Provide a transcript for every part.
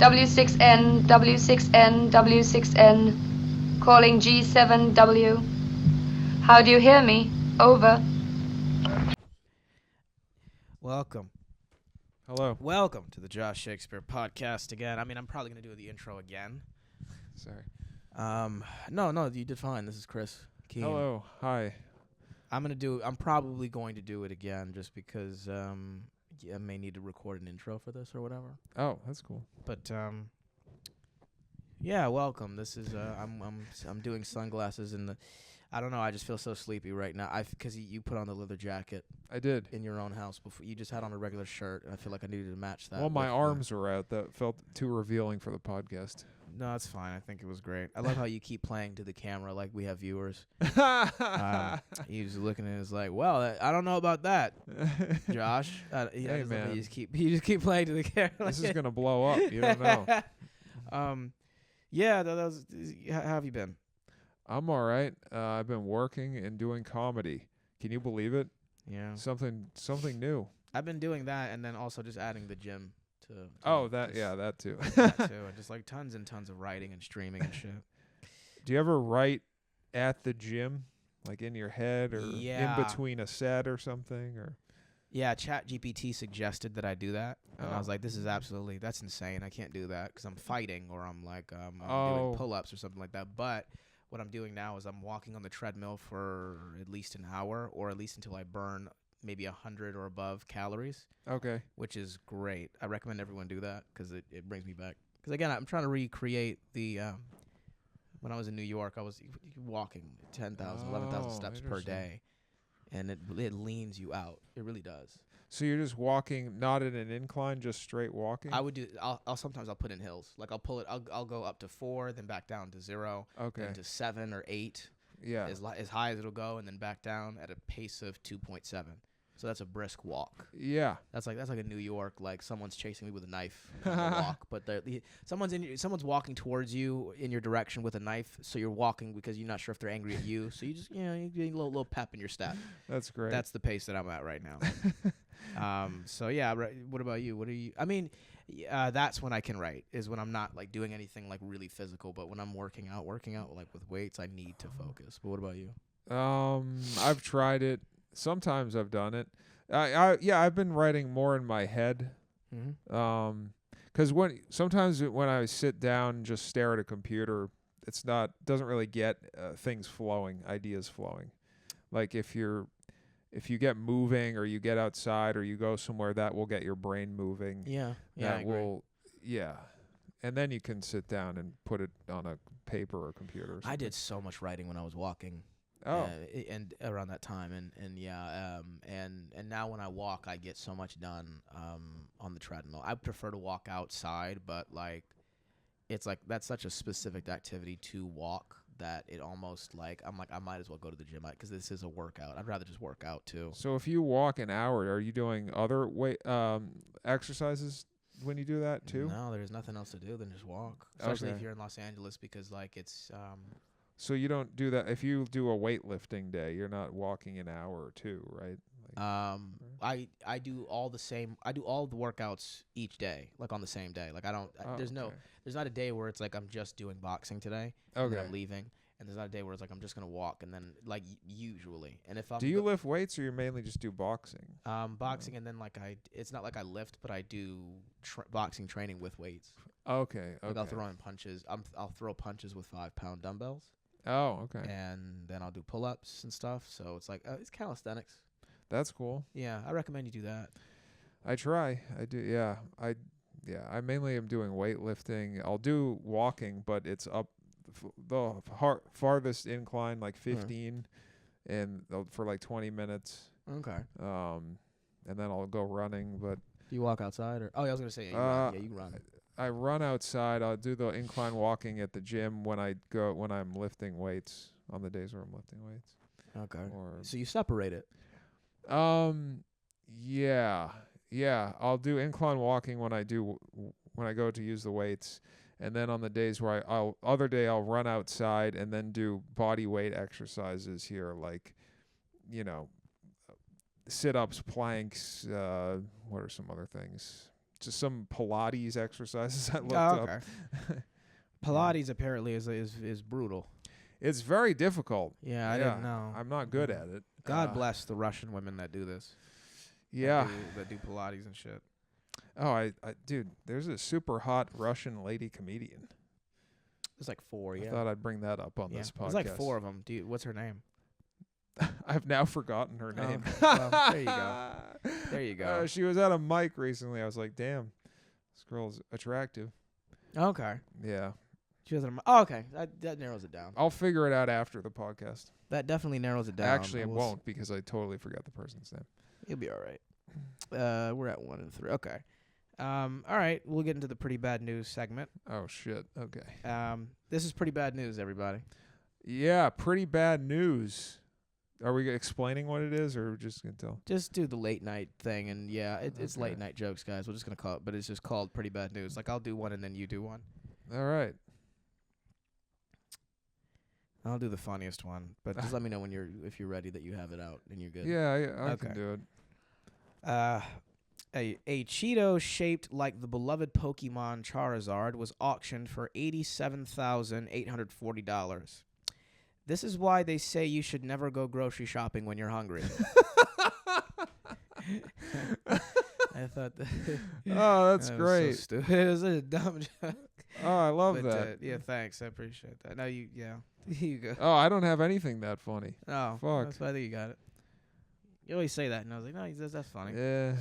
W6N, W6N, W6N. Calling G7W. How do you hear me? Over. Welcome. Hello. Welcome to the Shakespeare podcast again. I mean, I'm probably going to do the intro again. Sorry. No, you did fine. This is Chris Keene. Hello. Hi. I'm probably going to do it again just because I may need to record an intro for this or whatever. Oh, that's cool. But yeah, welcome. This is I'm doing sunglasses and I don't know. I just feel so sleepy right now. Because you put on the leather jacket. I did. In your own house before. You just had on a regular shirt, and I feel like I needed to match that. Well, my arms were out. That felt too revealing for the podcast. No, that's fine. I think it was great. I love how you keep playing to the camera like we have viewers. He was looking at it like, well, I don't know about that, Josh. Hey, man. You just keep playing to the camera. This is gonna blow up. You don't know. Yeah. That was. How have you been? I'm all right. I've been working and doing comedy. Can you believe it? Yeah. Something new. I've been doing that, and then also just adding the gym to that too. That too, and just like tons and tons of writing and streaming and shit. Do you ever write at the gym, like in your head or in between a set or something? Or yeah, ChatGPT suggested that I do that, and I was like, that's insane. I can't do that because I'm fighting or I'm like I'm doing pull-ups or something like that. But what I'm doing now is I'm walking on the treadmill for at least an hour or at least until I burn maybe 100 or above calories. Okay. Which is great. I recommend everyone do that because it brings me back. Because, again, I'm trying to recreate the when I was in New York, I was walking 10,000, 11,000 steps per day. And it leans you out. It really does. So you're just walking, not in an incline, just straight walking? I would do. I'll sometimes put in hills. Like I'll pull it. I'll go up to 4, then back down to 0. Okay. Then to 7 or 8. Yeah. As high as it'll go, and then back down at a pace of 2.7. So that's a brisk walk. Yeah. That's like a New York, like someone's chasing me with a knife on a walk, but someone's walking towards you in your direction with a knife, so you're walking because you're not sure if they're angry at you. So you just you get a little pep in your step. That's great. That's the pace that I'm at right now. So yeah, what about you? What are you? I mean, that's when I can write is when I'm not like doing anything like really physical, but when I'm working out like with weights, I need to focus. But what about you? I've tried it. Sometimes I've done it. I've been writing more in my head. Mm-hmm. 'Cause sometimes when I sit down and just stare at a computer, doesn't really get things flowing, ideas flowing. Like if you get moving or you get outside or you go somewhere, that will get your brain moving. Yeah. And then you can sit down and put it on a paper or computer or something. I did so much writing when I was walking. And around that time, and now when I walk, I get so much done on the treadmill. I prefer to walk outside, but like, it's like that's such a specific activity to walk that it almost like I'm like I might as well go to the gym because this is a workout. I'd rather just work out too. So if you walk an hour, are you doing other exercises when you do that too? No, there's nothing else to do than just walk, especially if you're in Los Angeles because like it's. So you don't do that if you do a weightlifting day. You're not walking an hour or two, right? Like, I do all the same. I do all the workouts each day, like on the same day. Like I don't. There's not a day where it's like I'm just doing boxing today. Okay. And then I'm leaving, and there's not a day where it's like I'm just gonna walk, and then like usually. And if I'm do you lift weights or you mainly just do boxing? Boxing, and then like it's not like I lift, but I do boxing training with weights. Okay. Like I'll throw in punches. I'll throw punches with 5-pound dumbbells. Oh, okay. And then I'll do pull-ups and stuff. So it's like it's calisthenics. That's cool. Yeah, I recommend you do that. I try. I do. Yeah. I mainly am doing weightlifting. I'll do walking, but it's up the farthest incline, like 15, and for like 20 minutes. Okay. And then I'll go running. But do you walk outside or? Oh, yeah, I was gonna say you can run. I run outside. I'll do the incline walking at the gym when I'm lifting weights on the days where I'm lifting weights. Okay. So you separate it. Yeah. I'll do incline walking when I go to use the weights, and then on the days where I'll run outside and then do body weight exercises here, like, sit-ups, planks. What are some other things? just some Pilates exercises I looked okay. up. Pilates apparently is brutal. It's very difficult. Yeah, I didn't know. I'm not good at it. God bless the Russian women that do this. Yeah. That do Pilates and shit. Oh, dude, there's a super hot Russian lady comedian. There's like 4, yeah. I thought I'd bring that up on this podcast. There's like 4 of them. What's her name? I've now forgotten her name. Okay. Well, there you go. There you go. She was at a mic recently. I was like, damn, this girl's attractive. Okay. Yeah. She was okay. That narrows it down. I'll figure it out after the podcast. That definitely narrows it down. Actually, it won't because I totally forgot the person's name. You'll be all right. We're at 1 and 3. Okay. All right. We'll get into the pretty bad news segment. Oh, shit. Okay. This is pretty bad news, everybody. Yeah, pretty bad news. Are we explaining what it is, or we're just going to tell? Just do the late night thing, and it's Okay. late night jokes, guys. We're just going to call it, but it's just called pretty bad news. Like, I'll do one, and then you do one. All right. I'll do the funniest one, but just let me know if you're ready that you have it out and you're good. Yeah, I Okay. can do it. A Cheeto shaped like the beloved Pokemon Charizard was auctioned for $87,840. This is why they say you should never go grocery shopping when you're hungry. I thought that. Oh, that's that great. Was so stupid. It was a dumb joke. Oh, I love that. Yeah, thanks. I appreciate that. No, yeah. You go. Oh, I don't have anything that funny. Oh, fuck. that's why I think you got it. You always say that, and I was like, no, that's funny. Yeah.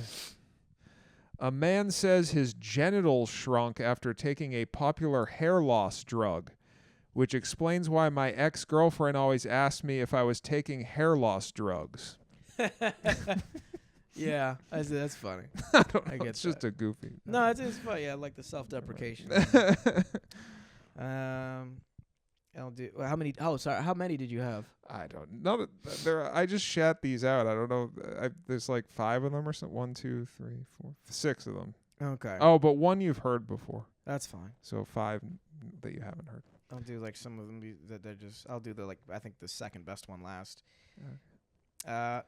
A man says his genitals shrunk after taking a popular hair loss drug, which explains why my ex-girlfriend always asked me if I was taking hair loss drugs. Yeah, that's funny. I don't know. I get It's just a goofy. No, it's funny. I like the self-deprecation. I'll do. How many? Oh, sorry. How many did you have? I don't know. I just shat these out. I don't know. There's like 5 of them or something. 1, 2, 3, 4, 6 of them. Okay. Oh, but one you've heard before. That's fine. So 5 that you haven't heard. I'll do like some of them that they're just. I'll do I think the second best one last. Okay.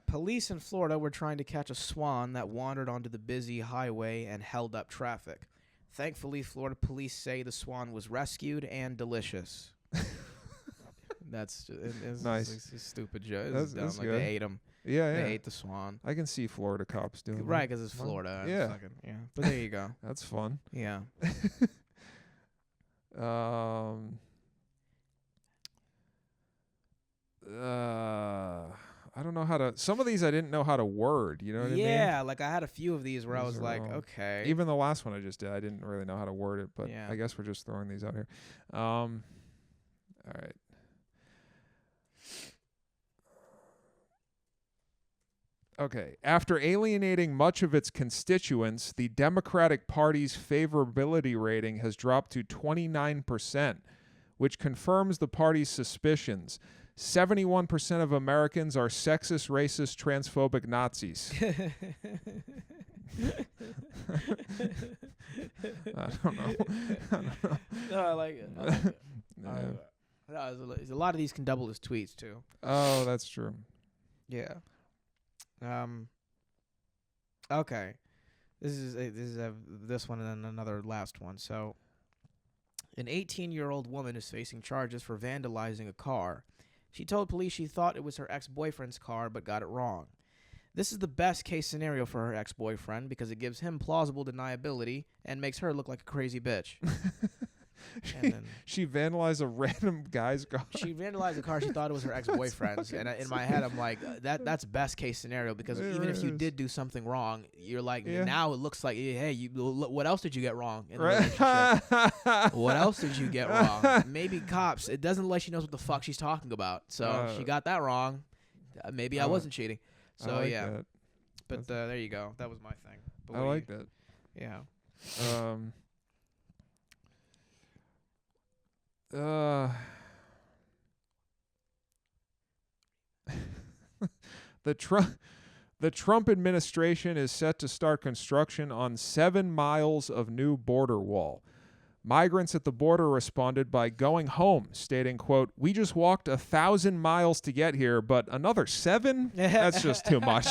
Police in Florida were trying to catch a swan that wandered onto the busy highway and held up traffic. Thankfully, Florida police say the swan was rescued and delicious. That's nice. It's a stupid joke. That's Like good. they ate him. Yeah, They yeah. ate the swan. I can see Florida cops doing that. Right, because it's Florida. Yeah. Yeah. But there you go. That's fun. Yeah. I don't know how to. Some of these I didn't know how to word. You know what I mean? Yeah, like I had a few of these where I These was are like, wrong. okay. Even the last one I just did, I didn't really know how to word it, but Yeah. I guess we're just throwing these out here. All right. Okay. After alienating much of its constituents, the Democratic Party's favorability rating has dropped to 29%, which confirms the party's suspicions. 71% of Americans are sexist, racist, transphobic Nazis. I don't know. No, I like it. Yeah. A lot of these can double as tweets too. Oh, that's true. Yeah. Okay. This is this one and then another last one. So, an 18-year-old woman is facing charges for vandalizing a car. She told police she thought it was her ex-boyfriend's car, but got it wrong. This is the best case scenario for her ex-boyfriend because it gives him plausible deniability and makes her look like a crazy bitch. She vandalized a random guy's car. She vandalized the car. She thought it was her ex-boyfriend's, and in my head, I'm like, that's best case scenario because even if you did do something wrong, you're like, now it looks like, hey, what else did you get wrong in the relationship? What else did you get wrong? Maybe cops. It doesn't let she knows what the fuck she's talking about. So she got that wrong. Maybe I wasn't cheating. So I like yeah, that. but there you go. That was my thing. I like that. Yeah. The Trump administration is set to start construction on 7 miles of new border wall. Migrants at the border responded by going home, stating, quote, "We just walked 1,000 miles to get here, but another 7? That's just too much."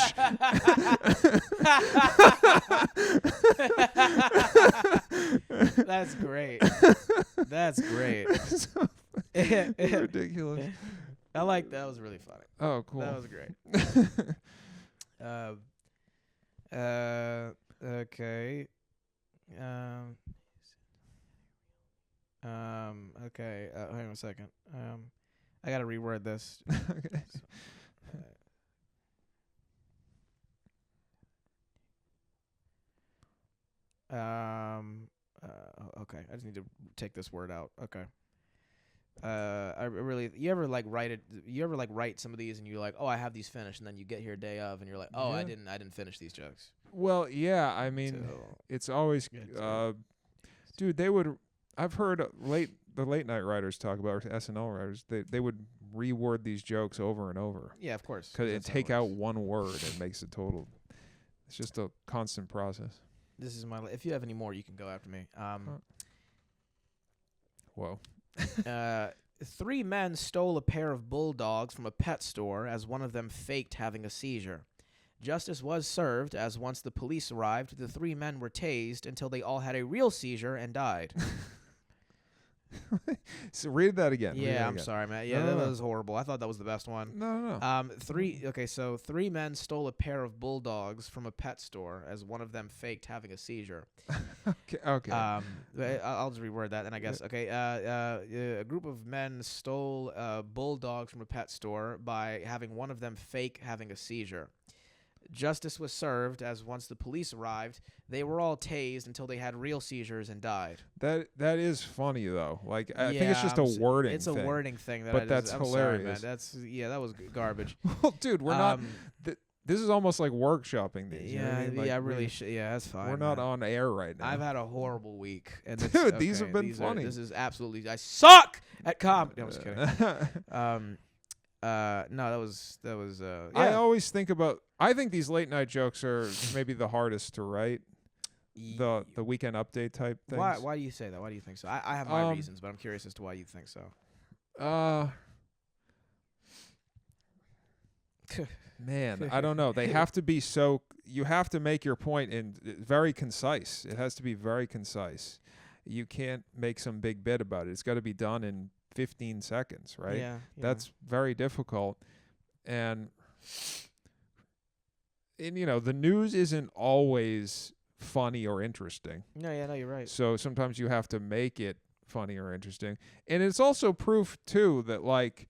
That's great. That's great. So ridiculous. I like that. Was really funny. Oh, cool. That was great. Okay. Okay. Hang on a second. I gotta reword this. Okay. Okay. I just need to take this word out. Okay. You ever like write it? You ever like write some of these and you're like, oh, I have these finished, and then you get here day of and you're like, oh, Yeah. I didn't finish these jokes. Well, yeah, I mean, it's always, dude, I've heard the late night writers talk about, or SNL writers, they would reword these jokes over and over. Yeah, of course. Because it take out one word and makes it total. It's just a constant process. This is if you have any more, you can go after me. Whoa. 3 men stole a pair of bulldogs from a pet store as one of them faked having a seizure. Justice was served as once the police arrived, the 3 men were tased until they all had a real seizure and died. So read that again. Yeah, I'm sorry, man. Yeah, that was horrible. I thought that was the best one. No. So 3 men stole a pair of bulldogs from a pet store as one of them faked having a seizure. Okay. I'll just reword that, and I guess a group of men stole bulldogs from a pet store by having one of them fake having a seizure. Justice was served as once the police arrived, they were all tased until they had real seizures and died. That is funny though. Like I think it's just a wording. It's thing. A wording thing. That's hilarious. Sorry, man. That was garbage. Well, dude, we're not. This is almost like workshopping these. Yeah, you know what I mean? Like really. That's fine. We're not on air right now. I've had a horrible week, and dude, these have been funny. This is absolutely. I suck at comedy. I'm just kidding. No, that was. Yeah. I always think about. I think these late night jokes are maybe the hardest to write. The weekend update type things. Why do you say that? Why do you think so? I have my reasons, but I'm curious as to why you think so. Man, I don't know. They have to be so. You have to make your point very concise. It has to be very concise. You can't make some big bit about it. It's got to be done in 15 seconds, right? Yeah. That's very difficult. And the news isn't always funny or interesting. No, you're right. So sometimes you have to make it funny or interesting. And it's also proof, too, that, like,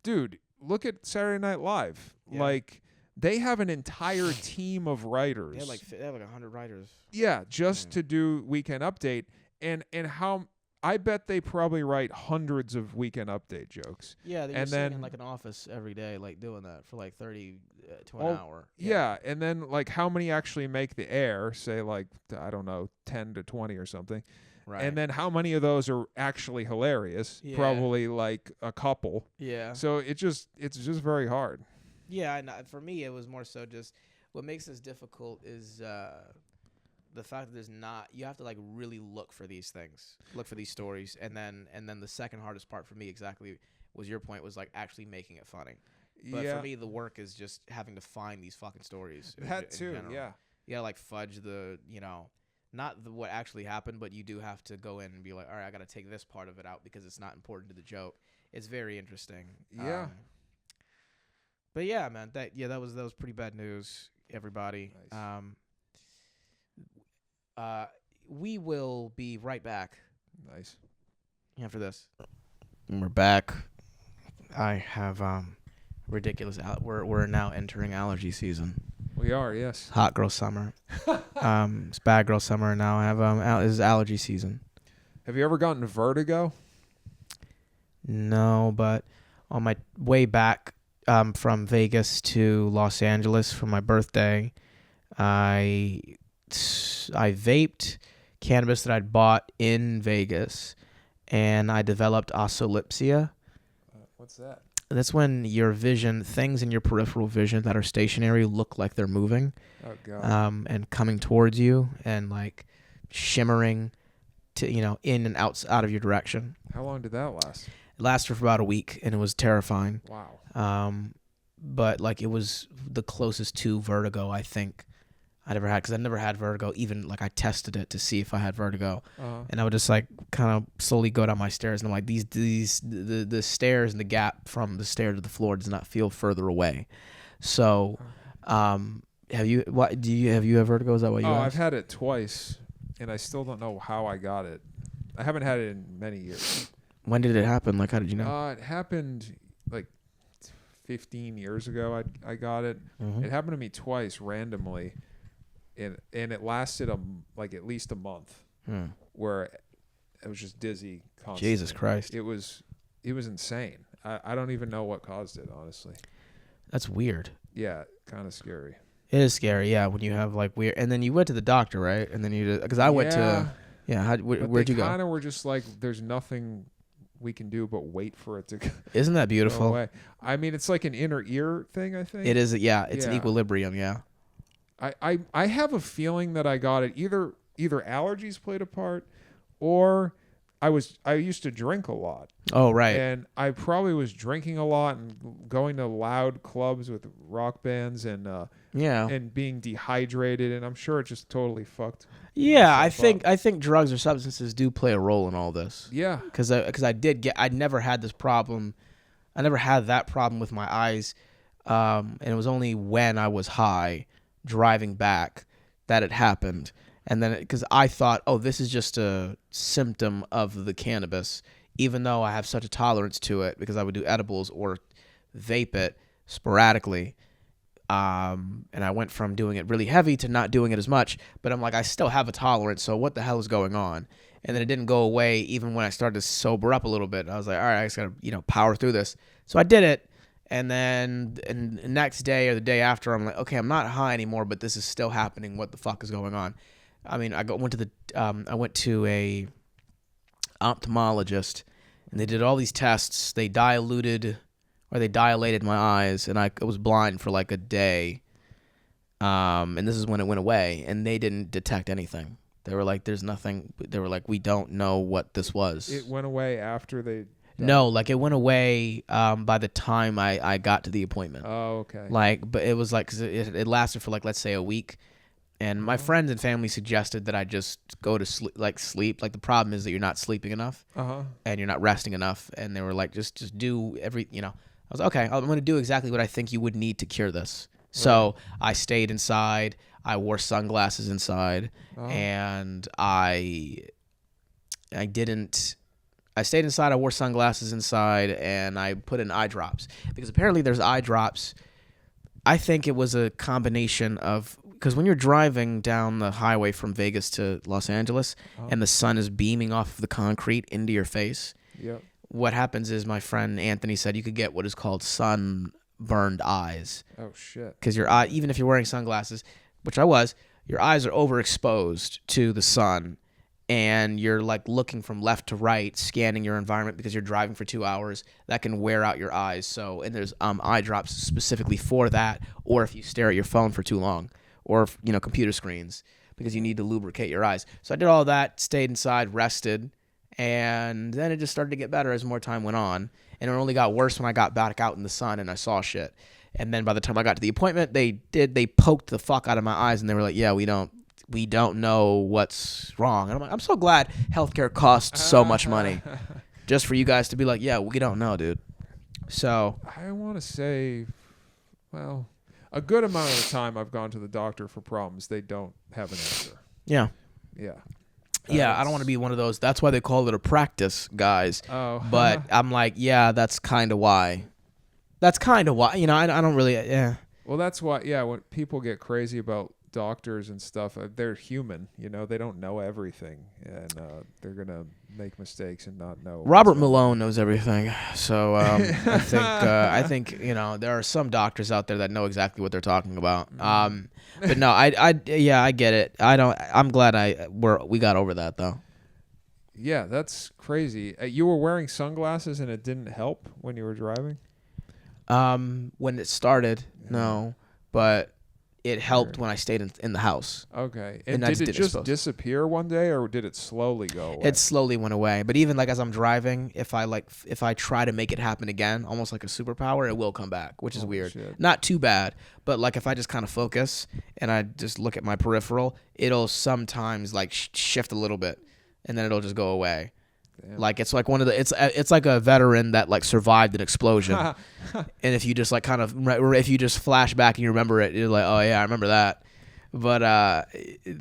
dude, look at Saturday Night Live. Yeah. Like, they have an entire team of writers. They have like 100 writers. Yeah, just to do Weekend Update. And how I bet they probably write hundreds of Weekend Update jokes. Yeah, they're sitting in like an office every day, like doing that for like 30 to an hour. Yeah, and then like how many actually make the air? Say like, I don't know, 10 to 20 or something. Right. And then how many of those are actually hilarious? Yeah. Probably like a couple. Yeah. So it's just very hard. Yeah, and for me it was more so just what makes this difficult is the fact that you have to like really look for these things, look for these stories, and then the second hardest part for me exactly was your point was like actually making it funny. But for me the work is just having to find these fucking stories. That too, yeah. Yeah, like fudge not what actually happened, but you do have to go in and be like, all right, I got to take this part of it out because it's not important to the joke. It's very interesting. Yeah. But yeah, man, that was pretty bad news, everybody. Nice. We will be right back. Nice. After this. And we're back. I have ridiculous. We're now entering allergy season. We are, yes. Hot girl summer. It's bad girl summer now. I have this is allergy season. Have you ever gotten vertigo? No, but on my way back from Vegas to Los Angeles for my birthday, I vaped cannabis that I'd bought in Vegas, and I developed osolepsia. What's that? That's when your vision, things in your peripheral vision that are stationary look like they're moving. Oh, God. And coming towards you and like shimmering. in and out of your direction. How long did that last? It lasted for about a week, and it was terrifying. Wow. But like it was the closest to vertigo I think I'd ever had, because I never had vertigo. Even like I tested it to see if I had vertigo, and I would just like kind of slowly go down my stairs, and I'm like, the stairs and the gap from the stair to the floor does not feel further away. So, have you had vertigo? Is that what you? I've had it twice, and I still don't know how I got it. I haven't had it in many years. When did it happen? Like, how did you know? It happened like 15 years ago. I got it. Mm-hmm. It happened to me twice randomly, and it lasted like at least a month, where I was just dizzy constantly. Jesus Christ! It was insane. I don't even know what caused it, honestly. That's weird. Yeah, kind of scary. It is scary, yeah, when you have like weird. And then you went to the doctor, right? And then because I went to, where'd you go? Kind of were just like, there's nothing we can do but wait for it to go. Isn't that beautiful? Go away. I mean, it's like an inner ear thing, I think. It is, yeah. It's an equilibrium, yeah. I have a feeling that I got it. Either allergies played a part, or I used to drink a lot. Oh, right. And I probably was drinking a lot and going to loud clubs with rock bands and being dehydrated, and I'm sure it just totally fucked. Yeah, I think drugs or substances do play a role in all this. Yeah. Because I never had this problem. I never had that problem with my eyes, and it was only when I was high driving back that it happened. And then, because I thought, oh, this is just a symptom of the cannabis, even though I have such a tolerance to it because I would do edibles or vape it sporadically. And I went from doing it really heavy to not doing it as much. But I'm like, I still have a tolerance, so what the hell is going on? And then it didn't go away even when I started to sober up a little bit. I was like, all right, I just got to, power through this. So I did it. And then the next day or the day after, I'm like, okay, I'm not high anymore, but this is still happening. What the fuck is going on? I mean, I went to a ophthalmologist, and they did all these tests. They dilated my eyes, and I was blind for like a day. And this is when it went away, and they didn't detect anything. They were like, "There's nothing." They were like, "We don't know what this was." It went away after they. No, like it went away by the time I got to the appointment. Oh, okay. Like, but it was like, cause it lasted for like, let's say a week. And my friends and family suggested that I just go to sleep. Like the problem is that you're not sleeping enough, and you're not resting enough. And they were like, just do every. I was like, okay. I'm going to do exactly what I think you would need to cure this. Right. So I stayed inside. I wore sunglasses inside, and I stayed inside. I wore sunglasses inside, and I put in eye drops because apparently there's eye drops. I think it was a combination of. Because when you're driving down the highway from Vegas to Los Angeles and the sun is beaming off of the concrete into your face, what happens is my friend Anthony said you could get what is called sunburned eyes. Oh, shit. Because your eye, even if you're wearing sunglasses, which I was, your eyes are overexposed to the sun, and you're like looking from left to right, scanning your environment because you're driving for 2 hours. That can wear out your eyes. So, and there's eye drops specifically for that, or if you stare at your phone for too long. Or computer screens, because you need to lubricate your eyes. So I did all that, stayed inside, rested, and then it just started to get better as more time went on. And it only got worse when I got back out in the sun and I saw shit. And then by the time I got to the appointment, they poked the fuck out of my eyes, and they were like, "Yeah, we don't know what's wrong." And I'm like, I'm so glad healthcare costs so much money, just for you guys to be like, "Yeah, we don't know, dude." So I want to say, well. A good amount of the time I've gone to the doctor for problems, they don't have an answer. Yeah. Yeah. Yeah, I don't want to be one of those. That's why they call it a practice, guys. Oh. But I'm like, yeah, that's kind of why. That's kind of why. I don't really, yeah. Well, that's why, when people get crazy about doctors and stuff, they're human. They don't know everything. And they're going to make mistakes and not know. Robert Malone knows everything. So I think there are some doctors out there that know exactly what they're talking about. But no, I get it. I'm glad we got over that though. Yeah, that's crazy. You were wearing sunglasses and it didn't help when you were driving? When it started, no. But it helped when I stayed in the house. Okay. And did it just disappear one day, or did it slowly go away? It slowly went away. But even like as I'm driving, if I try to make it happen again, almost like a superpower, it will come back, which is weird. Shit. Not too bad, but like if I just kind of focus and I just look at my peripheral, it'll sometimes like shift a little bit, and then it'll just go away. Damn. Like it's like it's like a veteran that like survived an explosion, and if you just like kind of if you just flash back and you remember it, you're like, oh yeah, I remember that. But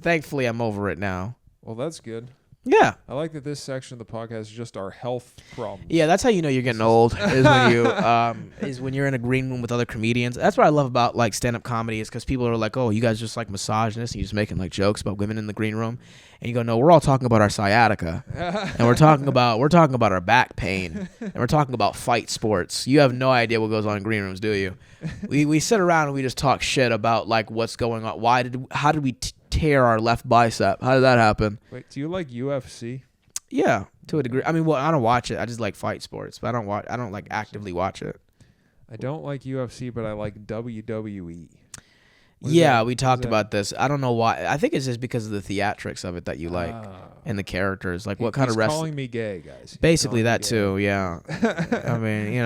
thankfully I'm over it now. Well, that's good. Yeah, I like that this section of the podcast is just our health problems. Yeah, that's how you know you're getting old. Is when you're in a green room with other comedians. That's what I love about like stand-up comedy, is because people are like, "Oh, you guys just like misogynists, and you're just making like jokes about women in the green room," and you go, "No, we're all talking about our sciatica, and we're talking about our back pain, and we're talking about fight sports. You have no idea what goes on in green rooms, do you? We sit around and we just talk shit about like what's going on. How did we tear our left bicep? How did that happen? Wait, do you like UFC? Yeah, to a degree. I mean, well, I don't watch it. I just like fight sports, but I don't like actively watch it. I don't like UFC, but I like WWE. We talked about this. I don't know why. I think it's just because of the theatrics of it that you like, and the characters. Like, what kind of wrestling? Calling me gay, guys. Basically, that too. Yeah. I mean,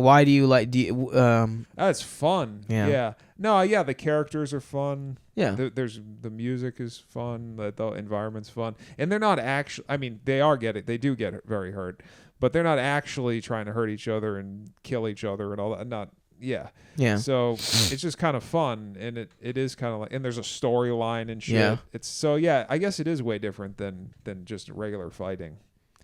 why do you like? That's fun. Yeah. No, yeah, the characters are fun. Yeah. The music is fun. The environment's fun, and they're not actually. I mean, they do get very hurt, but they're not actually trying to hurt each other and kill each other and all that. Not. Yeah. Yeah. So it's just kind of fun, and it is kind of like, and there's a storyline and shit. Yeah. I guess it is way different than just regular fighting.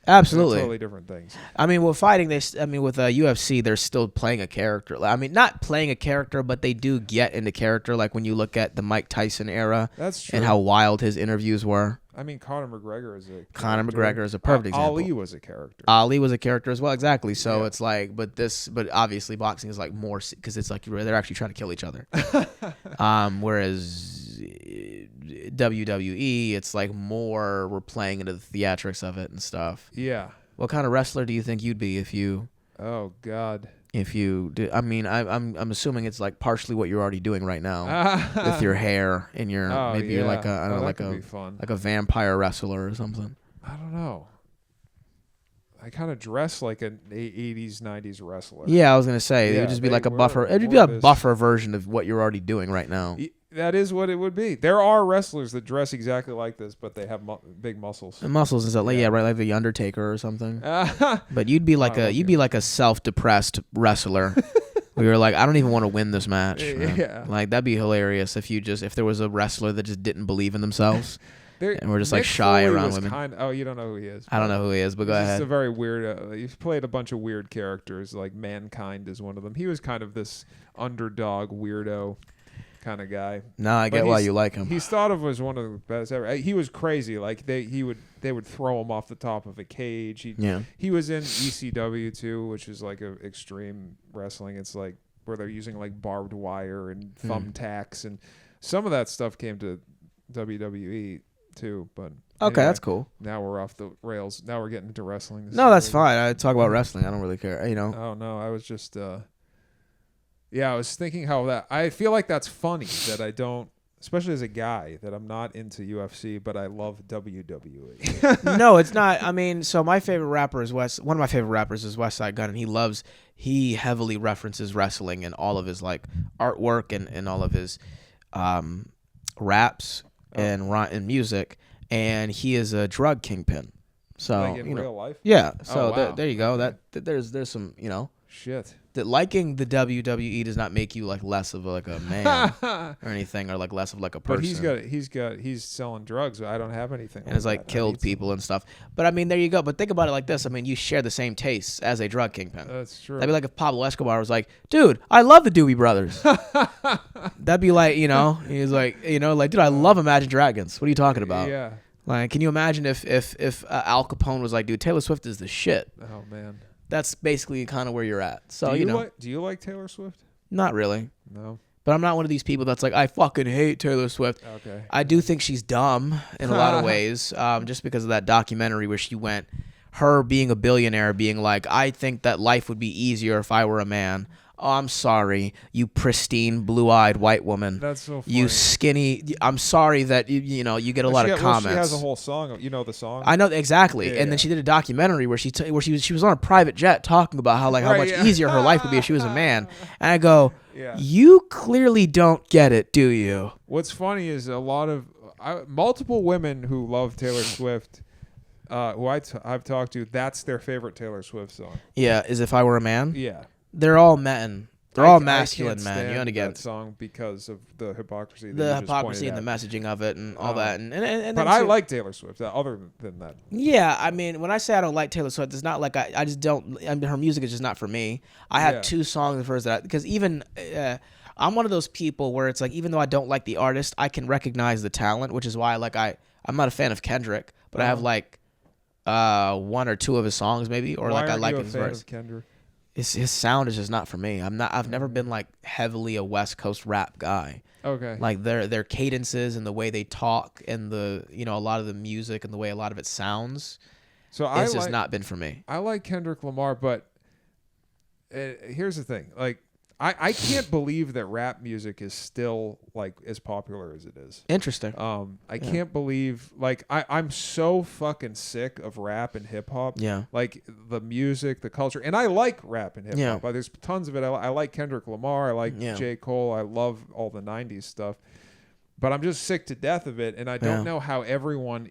Absolutely. They're totally different things. I mean, with fighting, with UFC, they're still playing a character. I mean, not playing a character, but they do get into character. Like when you look at the Mike Tyson era, that's true, and how wild his interviews were. I mean, Conor McGregor is a perfect example. Ali was a character. Ali was a character as well, exactly. So it's like, but obviously boxing is like more, because it's like they're actually trying to kill each other. Whereas WWE, it's like more we're playing into the theatrics of it and stuff. Yeah. What kind of wrestler do you think you'd be if you? Oh God. If you did, I mean, I'm assuming it's like partially what you're already doing right now with your hair and your you're like like a vampire wrestler or something. I don't know. I kind of dress like an 80s, 90s wrestler. Yeah, I was gonna say it would just be like a buffer. It'd be a buffer version of what you're already doing right now. That is what it would be. There are wrestlers that dress exactly like this, but they have big muscles. And muscles and stuff. Like, right, like the Undertaker or something. But you'd be like a self-depressed wrestler. We were like, I don't even want to win this match. Yeah. Like that'd be hilarious if there was a wrestler that just didn't believe in themselves. And we're just Mick like shy Foley around women. You don't know who he is. I don't know who he is, but go ahead. He's a very weird. He's played a bunch of weird characters. Like Mankind is one of them. He was kind of this underdog weirdo kind of guy. No, I get why you like him. He's thought of as one of the best ever. He was crazy. Like they would throw him off the top of a cage. He was in ECW too, which is like a extreme wrestling. It's like where they're using like barbed wire and thumbtacks, and some of that stuff came to WWE too. But okay, that's cool. Now we're off the rails. Now we're getting into wrestling. No, that's fine. I talk about wrestling. I don't really care. Oh no, I was just. I was thinking I feel like that's funny that I don't, especially as a guy, that I'm not into UFC, but I love WWE. No, it's not. I mean, so my favorite rapper is one of my favorite rappers is West Side Gun, and he heavily references wrestling in all of his like artwork and all of his raps and music, and he is a drug kingpin. So like in real life? Yeah. So there you go. There's some, shit. That liking the WWE does not make you like less of like a man or anything, or like less of like a person. But he's selling drugs. I don't have anything. And it's like killed people and stuff. But I mean, there you go. But think about it like this. I mean, you share the same tastes as a drug kingpin. That's true. That'd be like if Pablo Escobar was like, dude, I love the Doobie Brothers. That'd be like, he's like, like, dude, I love Imagine Dragons. What are you talking about? Yeah. Like, can you imagine if Al Capone was like, dude, Taylor Swift is the shit. Oh man. That's basically kind of where you're at. So do you like Taylor Swift? Not really. No. But I'm not one of these people that's like, I fucking hate Taylor Swift. Okay. I do think she's dumb in a lot of ways, just because of that documentary where she went, her being a billionaire, being like, I think that life would be easier if I were a man. Oh, I'm sorry, you pristine, blue-eyed white woman. That's so funny. You skinny. I'm sorry that you know you get a lot of comments. Well, she has a whole song. You know the song. I know exactly. Yeah, and then she did a documentary where she was on a private jet talking about how how much easier her life would be if she was a man. And I go, you clearly don't get it, do you? What's funny is a lot of multiple women who love Taylor Swift, who I've talked to, that's their favorite Taylor Swift song. Yeah, is If I Were a Man? Yeah. They're all men. They're all masculine men. You understand that song because of the hypocrisy. The hypocrisy and the messaging of it and all that. And but I like Taylor Swift. Other than that. Yeah, I mean, when I say I don't like Taylor Swift, it's not like I just don't. I mean, her music is just not for me. I have 2 songs of hers because even I'm one of those people where it's like even though I don't like the artist, I can recognize the talent, which is why I'm not a fan of Kendrick, but I have 1 or 2 of his songs maybe, or why I like his his verse. verse. Of Kendrick? His sound is just not for me. I've never been heavily a West Coast rap guy. Okay. Like their cadences and the way they talk and the a lot of the music and the way a lot of it sounds. So it's just not been for me. I like Kendrick Lamar, but here's the thing. I can't believe that rap music is still as popular as it is. Interesting. I can't believe I'm so fucking sick of rap and hip hop. Yeah. The music, the culture, and I like rap and hip hop. Yeah. But there's tons of it. I like Kendrick Lamar. I like J. Cole. I love all the '90s stuff. But I'm just sick to death of it, and I don't know how everyone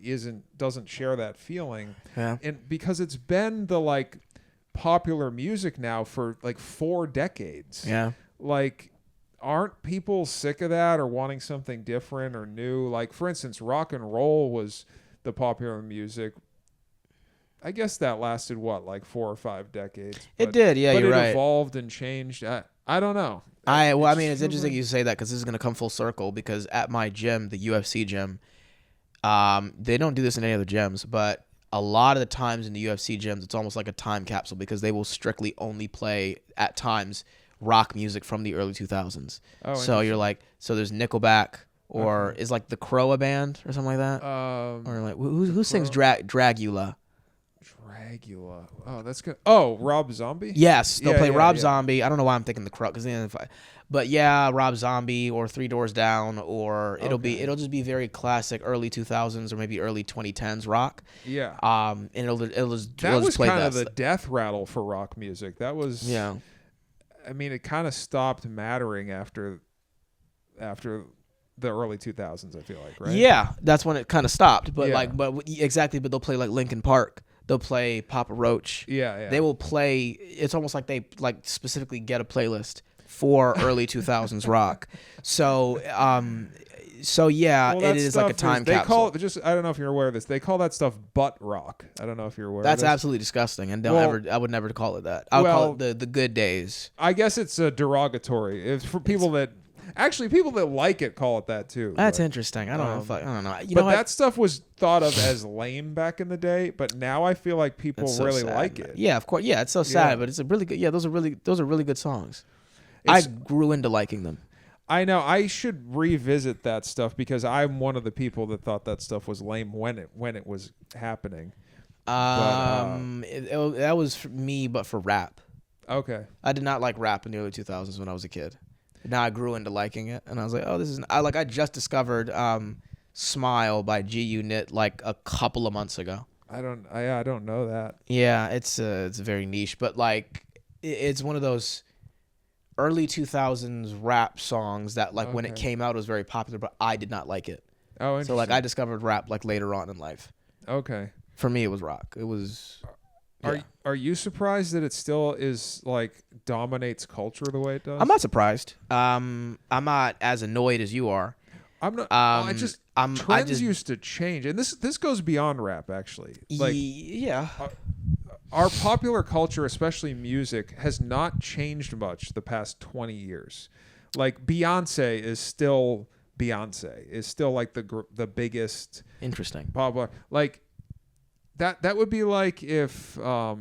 doesn't share that feeling. Yeah. And because it's been the popular music now for 4 decades. Yeah. Aren't people sick of that or wanting something different or new? For instance, rock and roll was the popular music. I guess that lasted 4 or 5 decades. It did, yeah, you're right. It evolved and changed. I don't know. It's interesting you say that because this is going to come full circle because at my gym, the UFC gym, they don't do this in any other gyms, but a lot of the times in the UFC gyms, it's almost like a time capsule because they will strictly only play at times rock music from the early 2000s. Oh, so you're so there's Nickelback or is The Crow a band or something like that? Or who sings Dragula? Dragula. Oh, that's good. Oh, Rob Zombie? Yes, they'll play Rob Zombie. I don't know why I'm thinking The Crow but Rob Zombie or Three Doors Down or it'll just be very classic early 2000s or maybe early 2010s rock. Yeah. And it'll just that was play kind of the death rattle for rock music. That was I mean, it kind of stopped mattering after the early 2000s, I feel like, right? Yeah, that's when it kind of stopped. But exactly, but they'll play Linkin Park. They'll play Papa Roach. Yeah. They will play. It's almost like they specifically get a playlist for early 2000s rock. So it is like a time capsule. I don't know if you're aware of this. They call that stuff butt rock. I don't know if you're aware. That's of this. absolutely disgusting, and I would never call it that. I would call it the good days. I guess it's derogatory. It's for people that like it call it that too. That's interesting. I don't know. I don't know. But that stuff was thought of as lame back in the day. But now I feel like people really like it. Yeah, of course. Yeah, it's so sad, but it's a really good. Yeah, those are really good songs. I grew into liking them. I know. I should revisit that stuff because I'm one of the people that thought that stuff was lame when it was happening. That was for me, but for rap. Okay. I did not like rap in the early 2000s when I was a kid. Now I grew into liking it, and I was like, oh, this is. I just discovered "Smile" by G-Unit a couple of months ago. I don't know that. Yeah, it's very niche, but it's one of those early 2000s rap songs that when it came out it was very popular, but I did not like it. Oh, interesting. So I discovered rap later on in life. Okay. For me, it was rock. It was. Are you surprised that it still is dominates culture the way it does? I'm not surprised. I'm not as annoyed as you are. I'm not. Trends used to change, and this goes beyond rap actually. Yeah. Our popular culture, especially music, has not changed much the past 20 years. Beyonce is still the biggest. Interesting. Popular. That would be like if I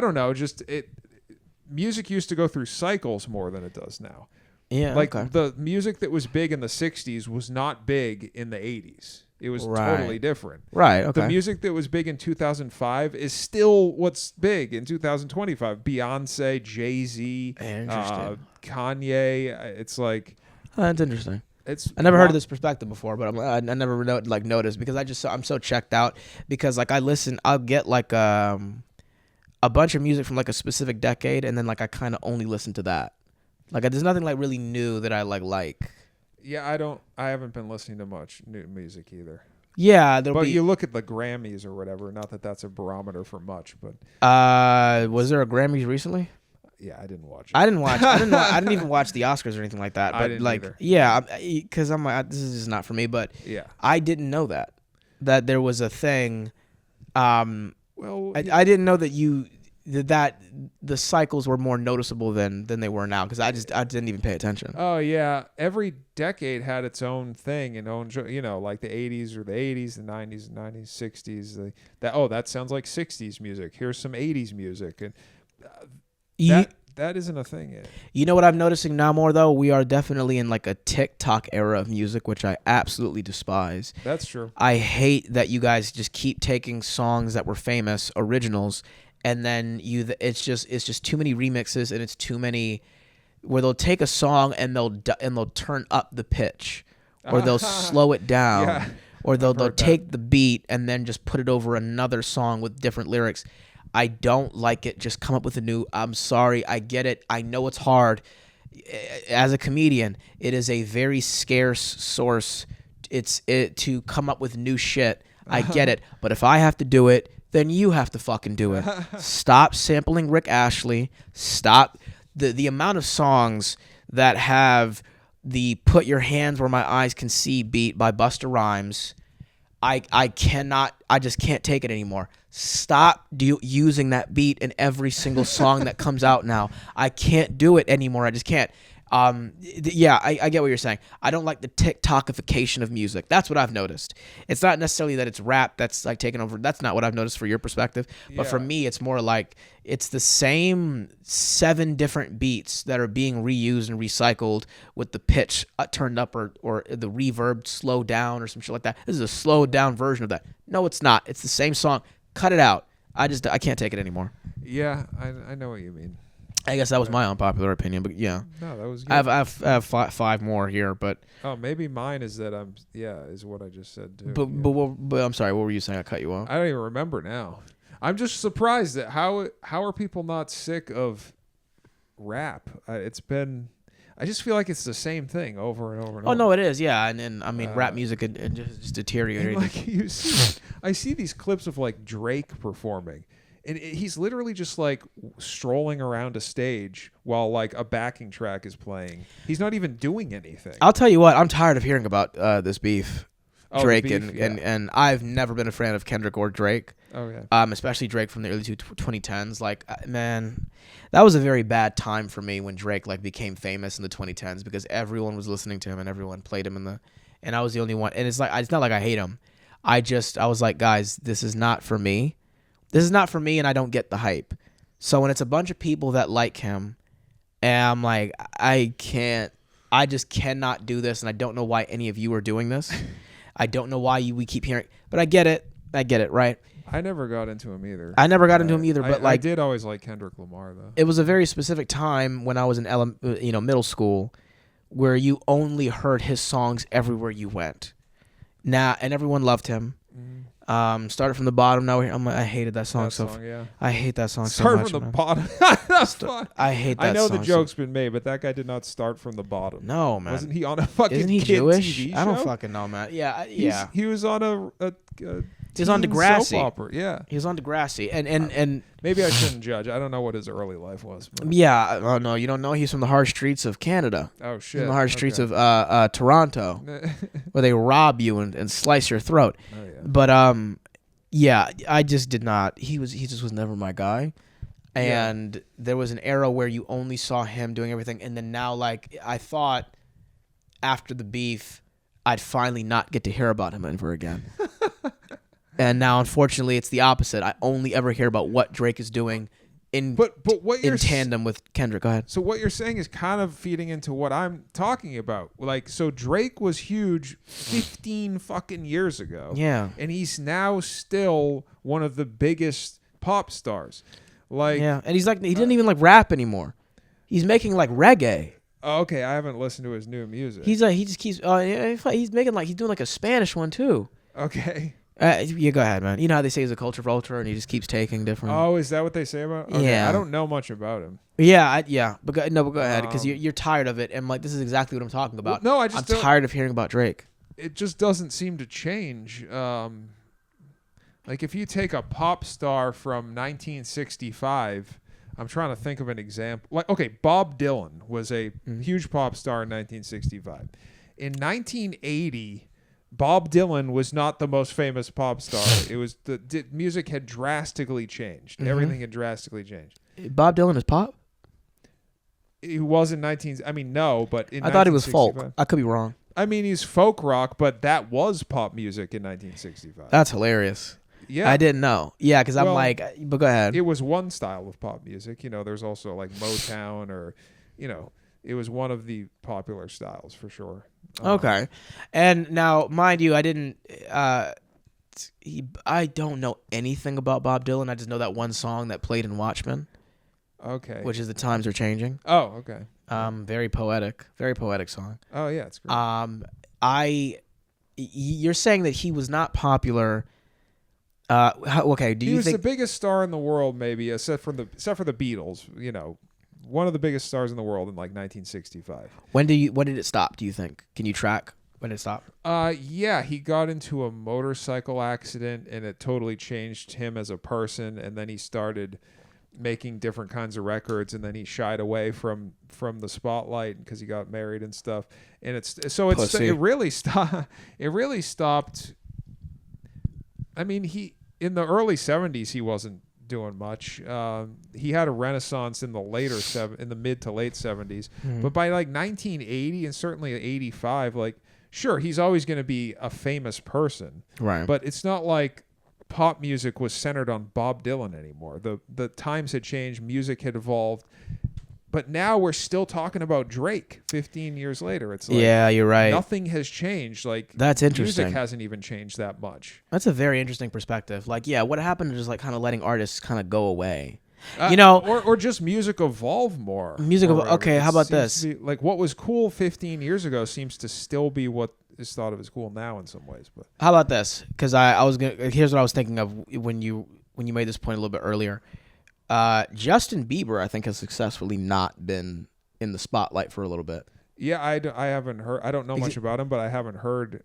don't know, music used to go through cycles more than it does now. Yeah. The music that was big in the 60s was not big in the 80s. It was totally different. Right, okay. The music that was big in 2005 is still what's big in 2025. Beyonce, Jay-Z, Kanye. It's like... that's interesting. I never heard of this perspective before, but I never noticed because I'm so checked out because like I'll get like a bunch of music from like a specific decade and then like I kind of only listen to that. Like there's nothing like really new that I like. Yeah, I haven't been listening to much new music either. Yeah, but you look at the Grammys or whatever. Not that that's a barometer for much, but was there a Grammys recently? Yeah, I didn't watch it. I didn't even watch the Oscars or anything like that. But I didn't like, either. yeah, because I'm like, this is just not for me. But yeah, I didn't know that there was a thing. Well, I didn't know that the cycles were more noticeable than they were now because I didn't even pay attention. Oh yeah, every decade had its own thing and own, like the 80s or the 80s, the 90s, the 90s, 60s. That sounds like 60s music. Here's some 80s music and. That isn't a thing yet. You know what I'm noticing now more though? We are definitely in like a TikTok era of music, which I absolutely despise. That's true. I hate that you guys just keep taking songs that were famous, originals, and then it's just too many remixes and it's too many where they'll take a song and they'll turn up the pitch or they'll slow it down. Yeah, or they'll take the beat and then just put it over another song with different lyrics. I don't like it. Just come up with a new. I'm sorry. I get it. I know it's hard. As a comedian, it is a very scarce source. To come up with new shit. I get it. But if I have to do it, then you have to fucking do it. Stop sampling Rick Ashley. Stop the amount of songs that have the "Put Your Hands Where My Eyes Can See" beat by Busta Rhymes. I just can't take it anymore. Stop using that beat in every single song that comes out now. I can't do it anymore. I just can't. I get what you're saying. I don't like the TikTokification of music. That's what I've noticed. It's not necessarily that it's rap that's like taken over. That's not what I've noticed for your perspective. But for me, it's more like it's the same 7 different beats that are being reused and recycled with the pitch turned up or the reverb slowed down or some shit like that. This is a slowed down version of that. No, it's not. It's the same song. Cut it out. I can't take it anymore. Yeah, I know what you mean. I guess that was my unpopular opinion, but yeah. No, that was good. I have 5 more here, but maybe mine is that is what I just said too. But I'm sorry, what were you saying? I cut you off. I don't even remember now. I'm just surprised that how are people not sick of rap? I just feel like it's the same thing over and over and over. Oh no, it is, yeah, and I mean rap music it just deteriorated. Like I see these clips of like Drake performing. And he's literally just like strolling around a stage while like a backing track is playing. He's not even doing anything. I'll tell you what, I'm tired of hearing about this beef. Drake the beef, and I've never been a fan of Kendrick or Drake. Oh yeah. Especially Drake from the early 2010s. Like man, that was a very bad time for me when Drake like became famous in the 2010s because everyone was listening to him and everyone played him and I was the only one. And it's not like I hate him. I was like, guys, this is not for me. This is not for me, and I don't get the hype. So when it's a bunch of people that like him, and I'm like, I just cannot do this, and I don't know why any of you are doing this. I don't know why we keep hearing, but I get it, right? I never got into him either. But I did always like Kendrick Lamar though. It was a very specific time when I was in middle school, where you only heard his songs everywhere you went. Now, and everyone loved him. Started from the bottom. Now I hated that song yeah. I hate that song so much. Start from the bottom. I hate that song. I know the joke's been made, but that guy did not start from the bottom. No, man. Wasn't he on a fucking Isn't he kid Jewish? TV show? I don't fucking know, man. Yeah. He was on a he was on Degrassi. Soap opera. Yeah. He was on Degrassi. And maybe I shouldn't judge. I don't know what his early life was. But. Yeah. Oh, no, you don't know? He's from the harsh streets of Canada. Oh, shit. From the harsh streets of Toronto, where they rob you and slice your throat. Oh, yeah. But, yeah, I just did not. He just was never my guy. And there was an era where you only saw him doing everything. And then now, like, I thought after the beef, I'd finally not get to hear about him ever again. And now, unfortunately, it's the opposite. I only ever hear about what Drake is doing but what you're tandem with Kendrick. Go ahead. So what you're saying is kind of feeding into what I'm talking about. Like, so Drake was huge 15 fucking years ago. Yeah. And he's now still one of the biggest pop stars. Like, yeah, and he's like, he didn't even like rap anymore. He's making like reggae. Oh, okay, I haven't listened to his new music. He just keeps. He's making like he's doing like a Spanish one too. Okay. Yeah, go ahead, man. You know how they say he's a culture vulture, and he just keeps taking different. Oh, is that what they say about? Okay, yeah, I don't know much about him. Yeah, but go ahead, because you're tired of it, and like this is exactly what I'm talking about. Well, no, I'm tired of hearing about Drake. It just doesn't seem to change. Like if you take a pop star from 1965, I'm trying to think of an example. Like, okay, Bob Dylan was a huge pop star in 1965. In 1980. Bob Dylan was not the most famous pop star. It was music had drastically changed. Everything had drastically changed. Bob Dylan is pop? He was in no, but in I thought he was folk. I could be wrong. I mean, he's folk rock, but that was pop music in 1965. That's hilarious. Yeah. I didn't know. Yeah, because I'm like, but go ahead. It was one style of pop music. You know, there's also like Motown or, you know, it was one of the popular styles for sure. Okay. And now, mind you, I didn't. I don't know anything about Bob Dylan. I just know that one song that played in Watchmen. Okay. Which is The Times Are Changing. Oh, okay. Very poetic song. Oh yeah, it's great. You're saying that he was not popular. Okay. Do you think he was the biggest star in the world, maybe, except for the Beatles? You know. One of the biggest stars in the world in like 1965. When did it stop, do you think? Can you track when it stopped? Yeah, he got into a motorcycle accident and it totally changed him as a person, and then he started making different kinds of records, and then he shied away from the spotlight because he got married and stuff. And it really stopped. I mean, in the early 70s he wasn't doing much. He had a renaissance in the mid to late 70s, but by like 1980 and certainly 85, like sure he's always going to be a famous person, right? But it's not like pop music was centered on Bob Dylan anymore. The times had changed, music had evolved, but now we're still talking about Drake 15 years later. It's like, yeah, you're right. Nothing has changed. Like, that's interesting. Music hasn't even changed that much. That's a very interesting perspective. Like, yeah, what happened to just like kind of letting artists kind of go away? Or just music evolve more. Okay, how about this? Like what was cool 15 years ago seems to still be what is thought of as cool now in some ways. But how about this? Because here's what I was thinking of when you made this point a little bit earlier. Justin Bieber, I think, has successfully not been in the spotlight for a little bit. Yeah, I haven't heard. I don't know much about him, but I haven't heard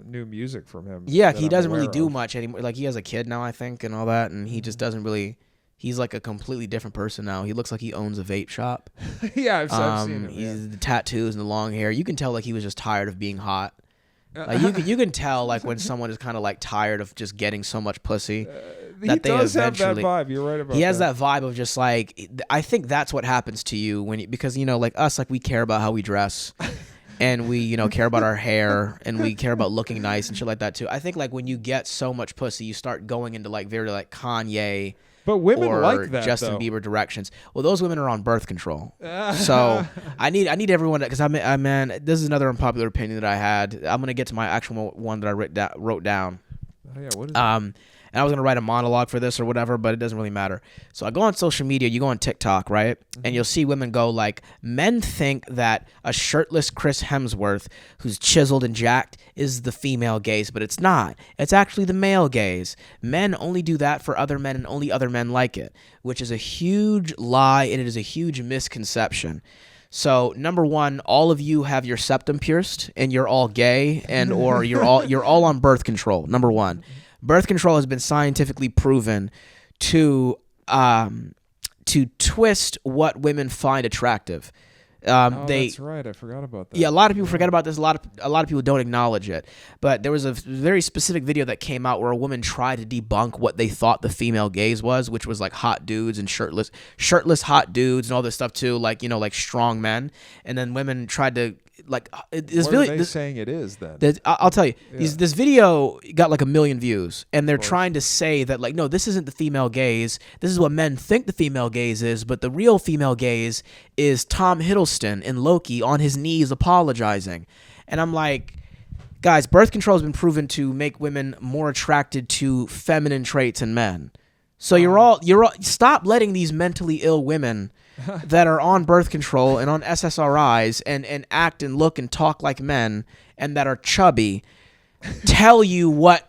new music from him. Yeah, he doesn't really do much anymore. Like, he has a kid now, I think, and all that, and he just doesn't really. He's like a completely different person now. He looks like he owns a vape shop. Yeah, I've seen him. He's the tattoos and the long hair. You can tell like he was just tired of being hot. Like you can tell like when someone is kind of like tired of just getting so much pussy. He does have that vibe. You're right about that. He has that vibe of just like, I think that's what happens to you because like us, like we care about how we dress and we, care about our hair and we care about looking nice and shit like that too. I think like when you get so much pussy, you start going into like very like Kanye. But women or like that, Justin though. Bieber directions. Well, those women are on birth control. So I need everyone because man, this is another unpopular opinion that I had. I'm gonna get to my actual one that I wrote down. Oh yeah, what is it? And I was going to write a monologue for this or whatever, but it doesn't really matter. So I go on social media, you go on TikTok, right? Mm-hmm. And you'll see women go like, men think that a shirtless Chris Hemsworth who's chiseled and jacked is the female gaze, but it's not. It's actually the male gaze. Men only do that for other men and only other men like it, which is a huge lie and it is a huge misconception. So number one, all of you have your septum pierced and you're all gay and or you're all on birth control. Number one. Birth control has been scientifically proven to twist what women find attractive. That's right. I forgot about that. Yeah, a lot of people forget about this. A lot of people don't acknowledge it. But there was a very specific video that came out where a woman tried to debunk what they thought the female gaze was, which was like hot dudes and shirtless hot dudes and all this stuff too, like like strong men. And then women tried to this what video. Are they saying it is then? I'll tell you. Yeah. This video got like 1 million views, and they're trying to say that like, no, this isn't the female gaze. This is what men think the female gaze is, but the real female gaze is Tom Hiddleston in Loki on his knees apologizing. And I'm like, guys, birth control has been proven to make women more attracted to feminine traits in men. So you're all stop letting these mentally ill women that are on birth control and on SSRIs and act and look and talk like men and that are chubby tell you like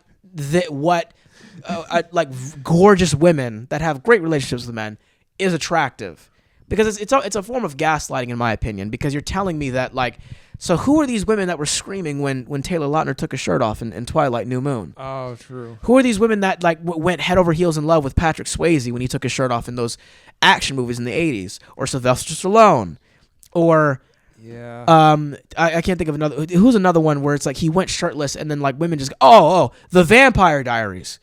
gorgeous women that have great relationships with men is attractive. Because it's a form of gaslighting, in my opinion, because you're telling me that, like, so who are these women that were screaming when Taylor Lautner took his shirt off in Twilight New Moon? Oh, true. Who are these women that, like, went head over heels in love with Patrick Swayze when he took his shirt off in those action movies in the 80s? Or Sylvester Stallone? Or, yeah, I can't think of another. Who's another one where it's like he went shirtless and then, like, women just go, oh, The Vampire Diaries.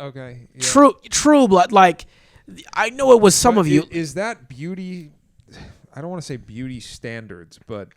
Okay. Yeah. True Blood, like... I know it was some of you. Is that beauty? I don't want to say beauty standards, but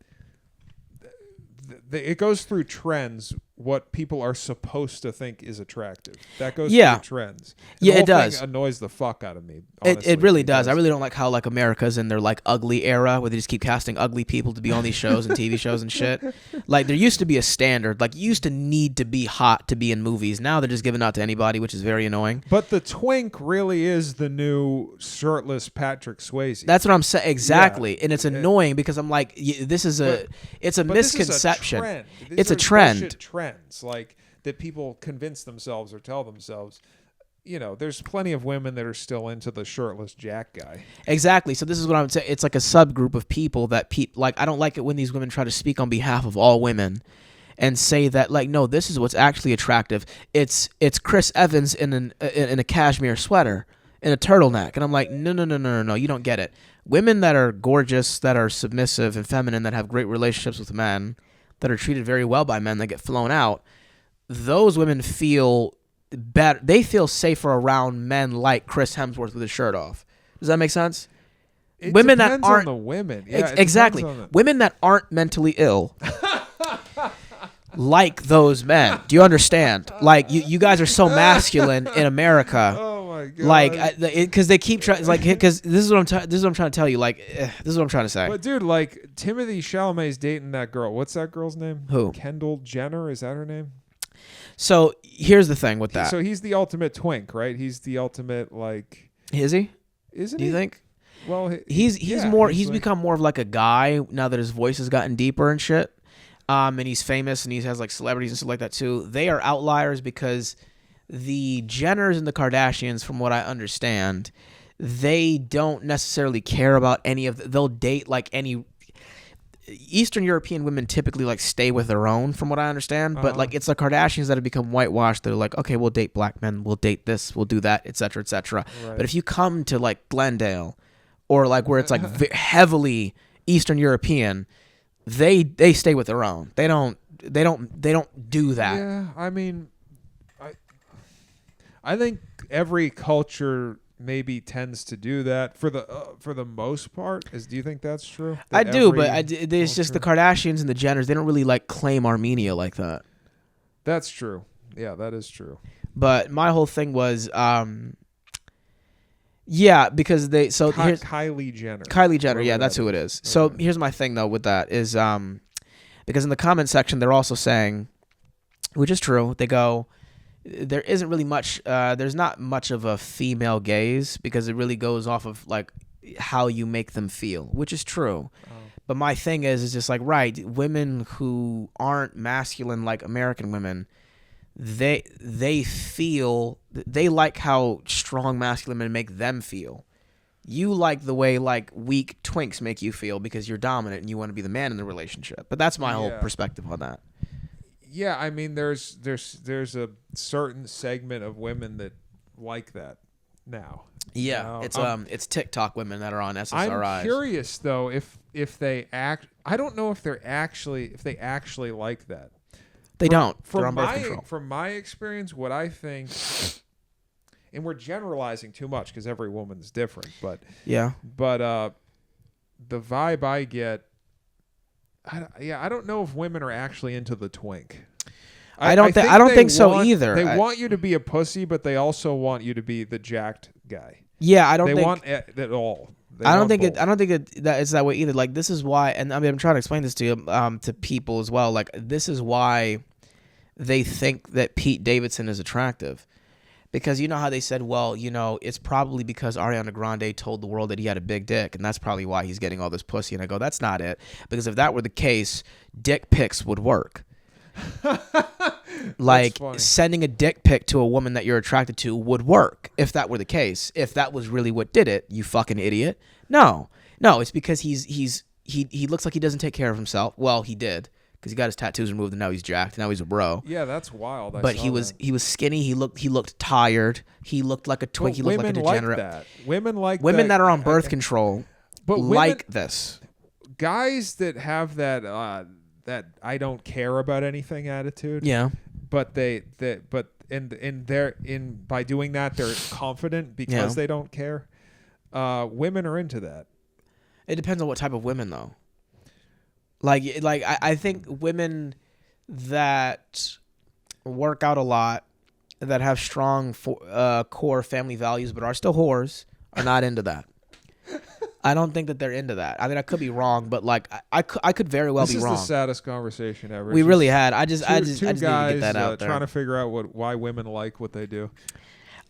it goes through trends. What people are supposed to think is attractive. That goes through trends. And it does. Thing annoys the fuck out of me. Honestly, it really does. I really don't like how like America's in their like ugly era where they just keep casting ugly people to be on these shows and TV shows and shit. Like there used to be a standard. Like you used to need to be hot to be in movies. Now they're just giving out to anybody, which is very annoying. But the twink really is the new shirtless Patrick Swayze. That's what I'm saying. Exactly. Yeah. And it's annoying because I'm like, it's a misconception. It's a trend. Trends like that people convince themselves or tell themselves. You know, there's plenty of women that are still into the shirtless Jack guy. Exactly. So this is what I'm saying. It's like a subgroup of people that like. I don't like it when these women try to speak on behalf of all women and say that like, no, this is what's actually attractive. It's Chris Evans in a cashmere sweater in a turtleneck, and I'm like, no, you don't get it. Women that are gorgeous, that are submissive and feminine, that have great relationships with men, that are treated very well by men, that get flown out, those women feel better. They feel safer around men like Chris Hemsworth with his shirt off. Does that make sense? Women that aren't on the women. Yeah, exactly. Women that aren't mentally ill like those men. Do you understand? Like you guys are so masculine in America. Oh my god! Like because they keep trying. Like because this is what I'm trying to tell you. Like this is what I'm trying to say. But dude, like Timothée Chalamet's dating that girl. What's that girl's name? Who? Kendall Jenner. Is that her name? So here's the thing with that. So he's the ultimate twink, right? He's the ultimate like. Is he? Isn't he? Do you think? Well, he's become more of like a guy now that his voice has gotten deeper and shit. And he's famous and he has like celebrities and stuff like that too. They are outliers because the Jenners and the Kardashians, from what I understand, they don't necessarily care about any of they'll date like any Eastern European women typically like stay with their own, from what I understand. But like it's the Kardashians that have become whitewashed. They're like, okay, we'll date black men, we'll date this, we'll do that, etc., etc. Right. But if you come to like Glendale or like where it's like heavily Eastern European, they stay with their own. They don't do that. Yeah, I mean, I think every culture maybe tends to do that for the most part. Do you think that's true? I do, but it's just the Kardashians and the Jenners. They don't really like claim Armenia like that. That's true. Yeah, that is true. But my whole thing was, yeah, because here's Kylie Jenner. Kylie Jenner, yeah, that's who it is. Okay. So here's my thing though with that is, because in the comment section they're also saying, which is true, they go, there isn't really much, there's not much of a female gaze because it really goes off of like how you make them feel, which is true. Oh. But my thing is just like, right, women who aren't masculine like American women, they like how strong masculine men make them feel. You like the way like weak twinks make you feel because you're dominant and you want to be the man in the relationship. But that's my whole perspective on that. Yeah, I mean, there's a certain segment of women that like that now. Yeah, it's TikTok women that are on SSRIs. I'm curious though if they act. I don't know if they actually like that. They don't. They're on birth control. From my experience, what I think, and we're generalizing too much because every woman's different, but yeah. But the vibe I get, I don't know if women are actually into the twink. I don't think so either. They want you to be a pussy, but they also want you to be the jacked guy. Yeah, I don't think they want it all. I don't think that it's that way either. Like, this is why, and I mean, I'm trying to explain this to people as well. Like, this is why they think that Pete Davidson is attractive. Because you know how they said, well, you know, it's probably because Ariana Grande told the world that he had a big dick, and that's probably why he's getting all this pussy. And I go, that's not it. Because if that were the case, dick pics would work. Like, sending a dick pic to a woman that you're attracted to would work if that were the case. If that was really what did it, you fucking idiot. No, it's because he looks like he doesn't take care of himself. Well, he did. Because he got his tattoos removed and now he's jacked. Now he's a bro. Yeah, that's wild. But he was skinny. He looked tired. He looked like a twink. He looked like a degenerate. Women like that. Women that are on birth control, but like this. Guys that have that that I don't care about anything attitude. Yeah. But by doing that they're confident because they don't care. Women are into that. It depends on what type of women though. Like I think women that work out a lot, that have strong core family values, but are still whores, are not into that. I don't think that they're into that. I mean, I could be wrong, but like I could very well be wrong. This is the saddest conversation ever. We really had. I just guys, need to get that out there. Trying to figure out why women like what they do.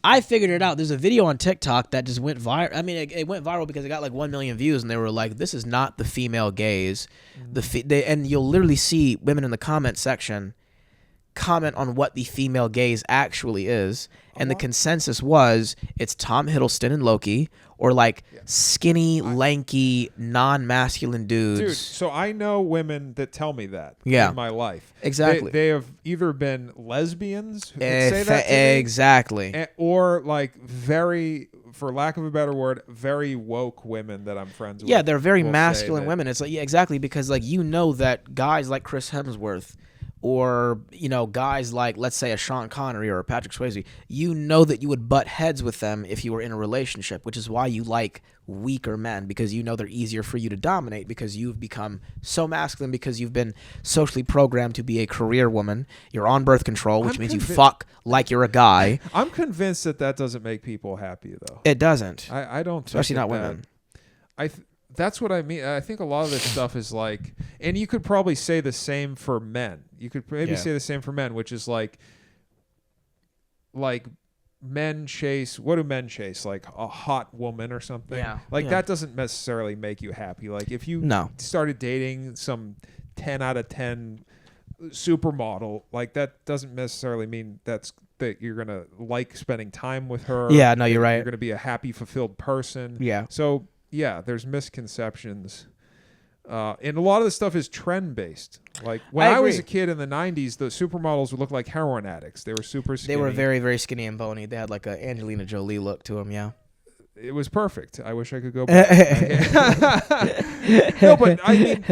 I figured it out. There's a video on TikTok that just went viral. I mean, it went viral because it got like 1 million views, and they were like, "This is not the female gaze." And you'll literally see women in the comment section comment on what the female gaze actually is, and the consensus was it's Tom Hiddleston and Loki, or like skinny, lanky, non-masculine dudes. Dude, so I know women that tell me that in my life. Exactly. They have either been lesbians who say that to exactly. me, or like very, for lack of a better word, very woke women that I'm friends with. Yeah, they're very masculine women. It's like, yeah, exactly, because like, you know that guys like Chris Hemsworth, or, you know, guys like, let's say, a Sean Connery or a Patrick Swayze, you know that you would butt heads with them if you were in a relationship, which is why you like weaker men, because you know they're easier for you to dominate, because you've become so masculine, because you've been socially programmed to be a career woman. You're on birth control, which means you fuck like you're a guy. I'm convinced that doesn't make people happy, though. It doesn't. I don't. Especially not women. That's what I mean. I think a lot of this stuff is like, and you could probably say the same for men. You could maybe say the same for men, which is like men chase. What do men chase? Like a hot woman or something. Yeah. That doesn't necessarily make you happy. Like if you started dating some 10 out of 10 supermodel, like that doesn't necessarily mean that you're gonna like spending time with her. Yeah, no, you're right. You're gonna be a happy, fulfilled person. Yeah. So. Yeah, there's misconceptions. And a lot of this stuff is trend-based. Like, when I was a kid in the 90s, the supermodels would look like heroin addicts. They were super skinny. They were very, very skinny and bony. They had like a Angelina Jolie look to them, yeah. It was perfect. I wish I could go back. No, but I mean,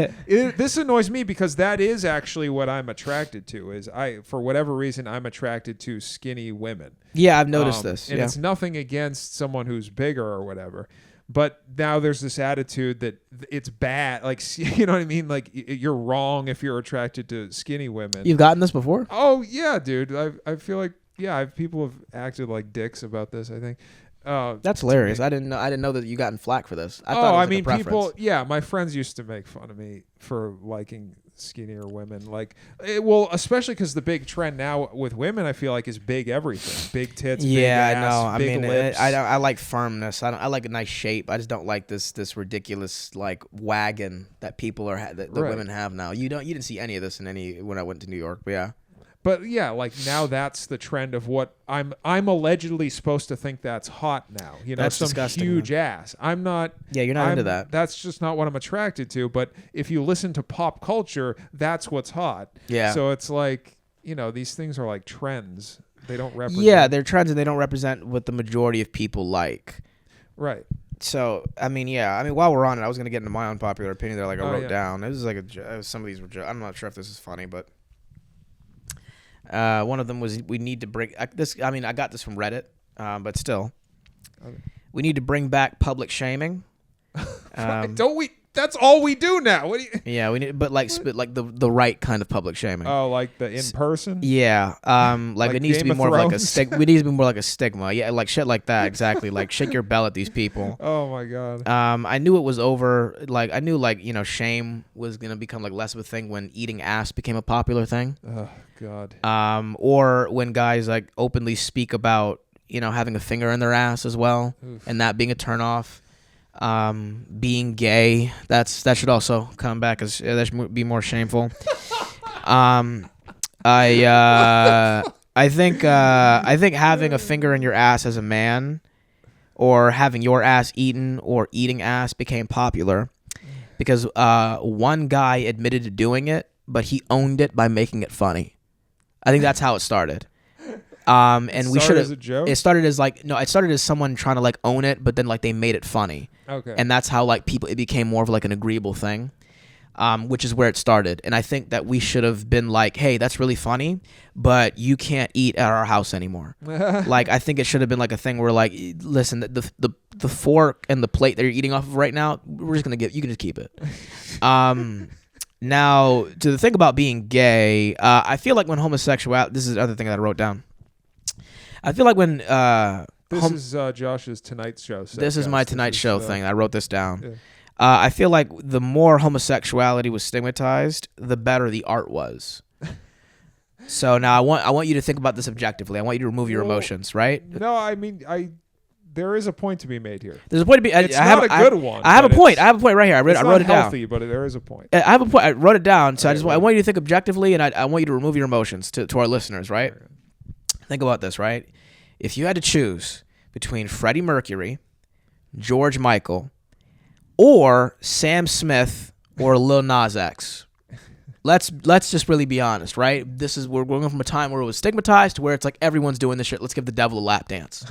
this annoys me because that is actually what I'm attracted to. For whatever reason, I'm attracted to skinny women. Yeah, I've noticed this. And it's nothing against someone who's bigger or whatever. But now there's this attitude that it's bad. Like, you know what I mean? Like, you're wrong if you're attracted to skinny women. You've gotten this before? Oh, yeah, dude. I feel like, people have acted like dicks about this, I think. That's hilarious. I didn't know that you gotten flack for this. I thought it was like a people. Yeah, my friends used to make fun of me for liking skinnier women. Like, especially because the big trend now with women, I feel like, is big everything, big tits. Yeah, big ass, I know. Big lips. I like firmness. I like a nice shape. I just don't like this ridiculous like wagon that people that women have now. You didn't see any of this when I went to New York. But yeah. But yeah, like now that's the trend of what I'm allegedly supposed to think that's hot now. You know, that's some disgusting, huge ass. I'm not. Yeah, you're not into that. That's just not what I'm attracted to. But if you listen to pop culture, that's what's hot. Yeah. So it's like, you know, these things are like trends. They don't represent. Yeah, they're trends and they don't represent what the majority of people like. Right. So, I mean, while we're on it, I was going to get into my unpopular opinion that I wrote down. It was like some of these were. I'm not sure if this is funny, but. One of them was we need to bring this. I mean, I got this from Reddit, but still, we need to bring back public shaming. Don't we? That's all we do now. What do you? Yeah, we need, but like the right kind of public shaming. Oh, like the in person? Yeah, like it needs to be more of like a stigma. We need to be more like a stigma. Yeah, like shit like that. Exactly. Like shake your bell at these people. Oh my god. I knew it was over. Like I knew shame was gonna become like less of a thing when eating ass became a popular thing. Oh god. Or when guys like openly speak about having a finger in their ass as well, and that being a turnoff. Being gay, that should also come back as that should be more shameful. I think having a finger in your ass as a man, or having your ass eaten or eating ass became popular because one guy admitted to doing it, but he owned it by making it funny. I think that's how it started. And we should have. It started as it started as someone trying to like own it, but then like they made it funny. Okay. And that's how like it became more of like an agreeable thing, which is where it started. And I think that we should have been like, hey, that's really funny, but you can't eat at our house anymore. Like I think it should have been like a thing where like, listen, the fork and the plate that you're eating off of right now, we're just gonna you can just keep it. Now to the thing about being gay, I feel like when homosexuality, this is the other thing that I wrote down. I feel like when this is Josh's Tonight Show. This is my Tonight Show thing. I wrote this down. Yeah. I feel like the more homosexuality was stigmatized, the better the art was. So now I want you to think about this objectively. I want you to remove your emotions, right? No, I mean there is a point to be made here. There's a point to be. It's not a good one. I have a point. I have a point right here. I wrote it down. Healthy, but there is a point. I have a point. I wrote it down. So I want you to think objectively, and I want you to remove your emotions to our listeners, right? Think about this, right? If you had to choose between Freddie Mercury, George Michael, or Sam Smith or Lil Nas X, let's just really be honest, right? We're going from a time where it was stigmatized to where it's like everyone's doing this shit. Let's give the devil a lap dance.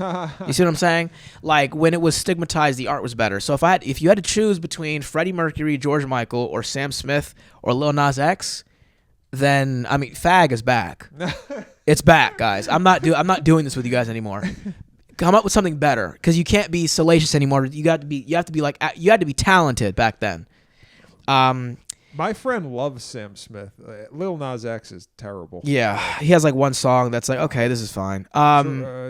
You see what I'm saying? Like when it was stigmatized, the art was better. So if you had to choose between Freddie Mercury, George Michael, or Sam Smith or Lil Nas X, then I mean, fag is back. It's back, guys. I'm not doing this with you guys anymore. Come up with something better, because you can't be salacious anymore. You have to be talented back then. My friend loves Sam Smith. Lil Nas X is terrible. Yeah, he has like one song that's like, okay, this is fine.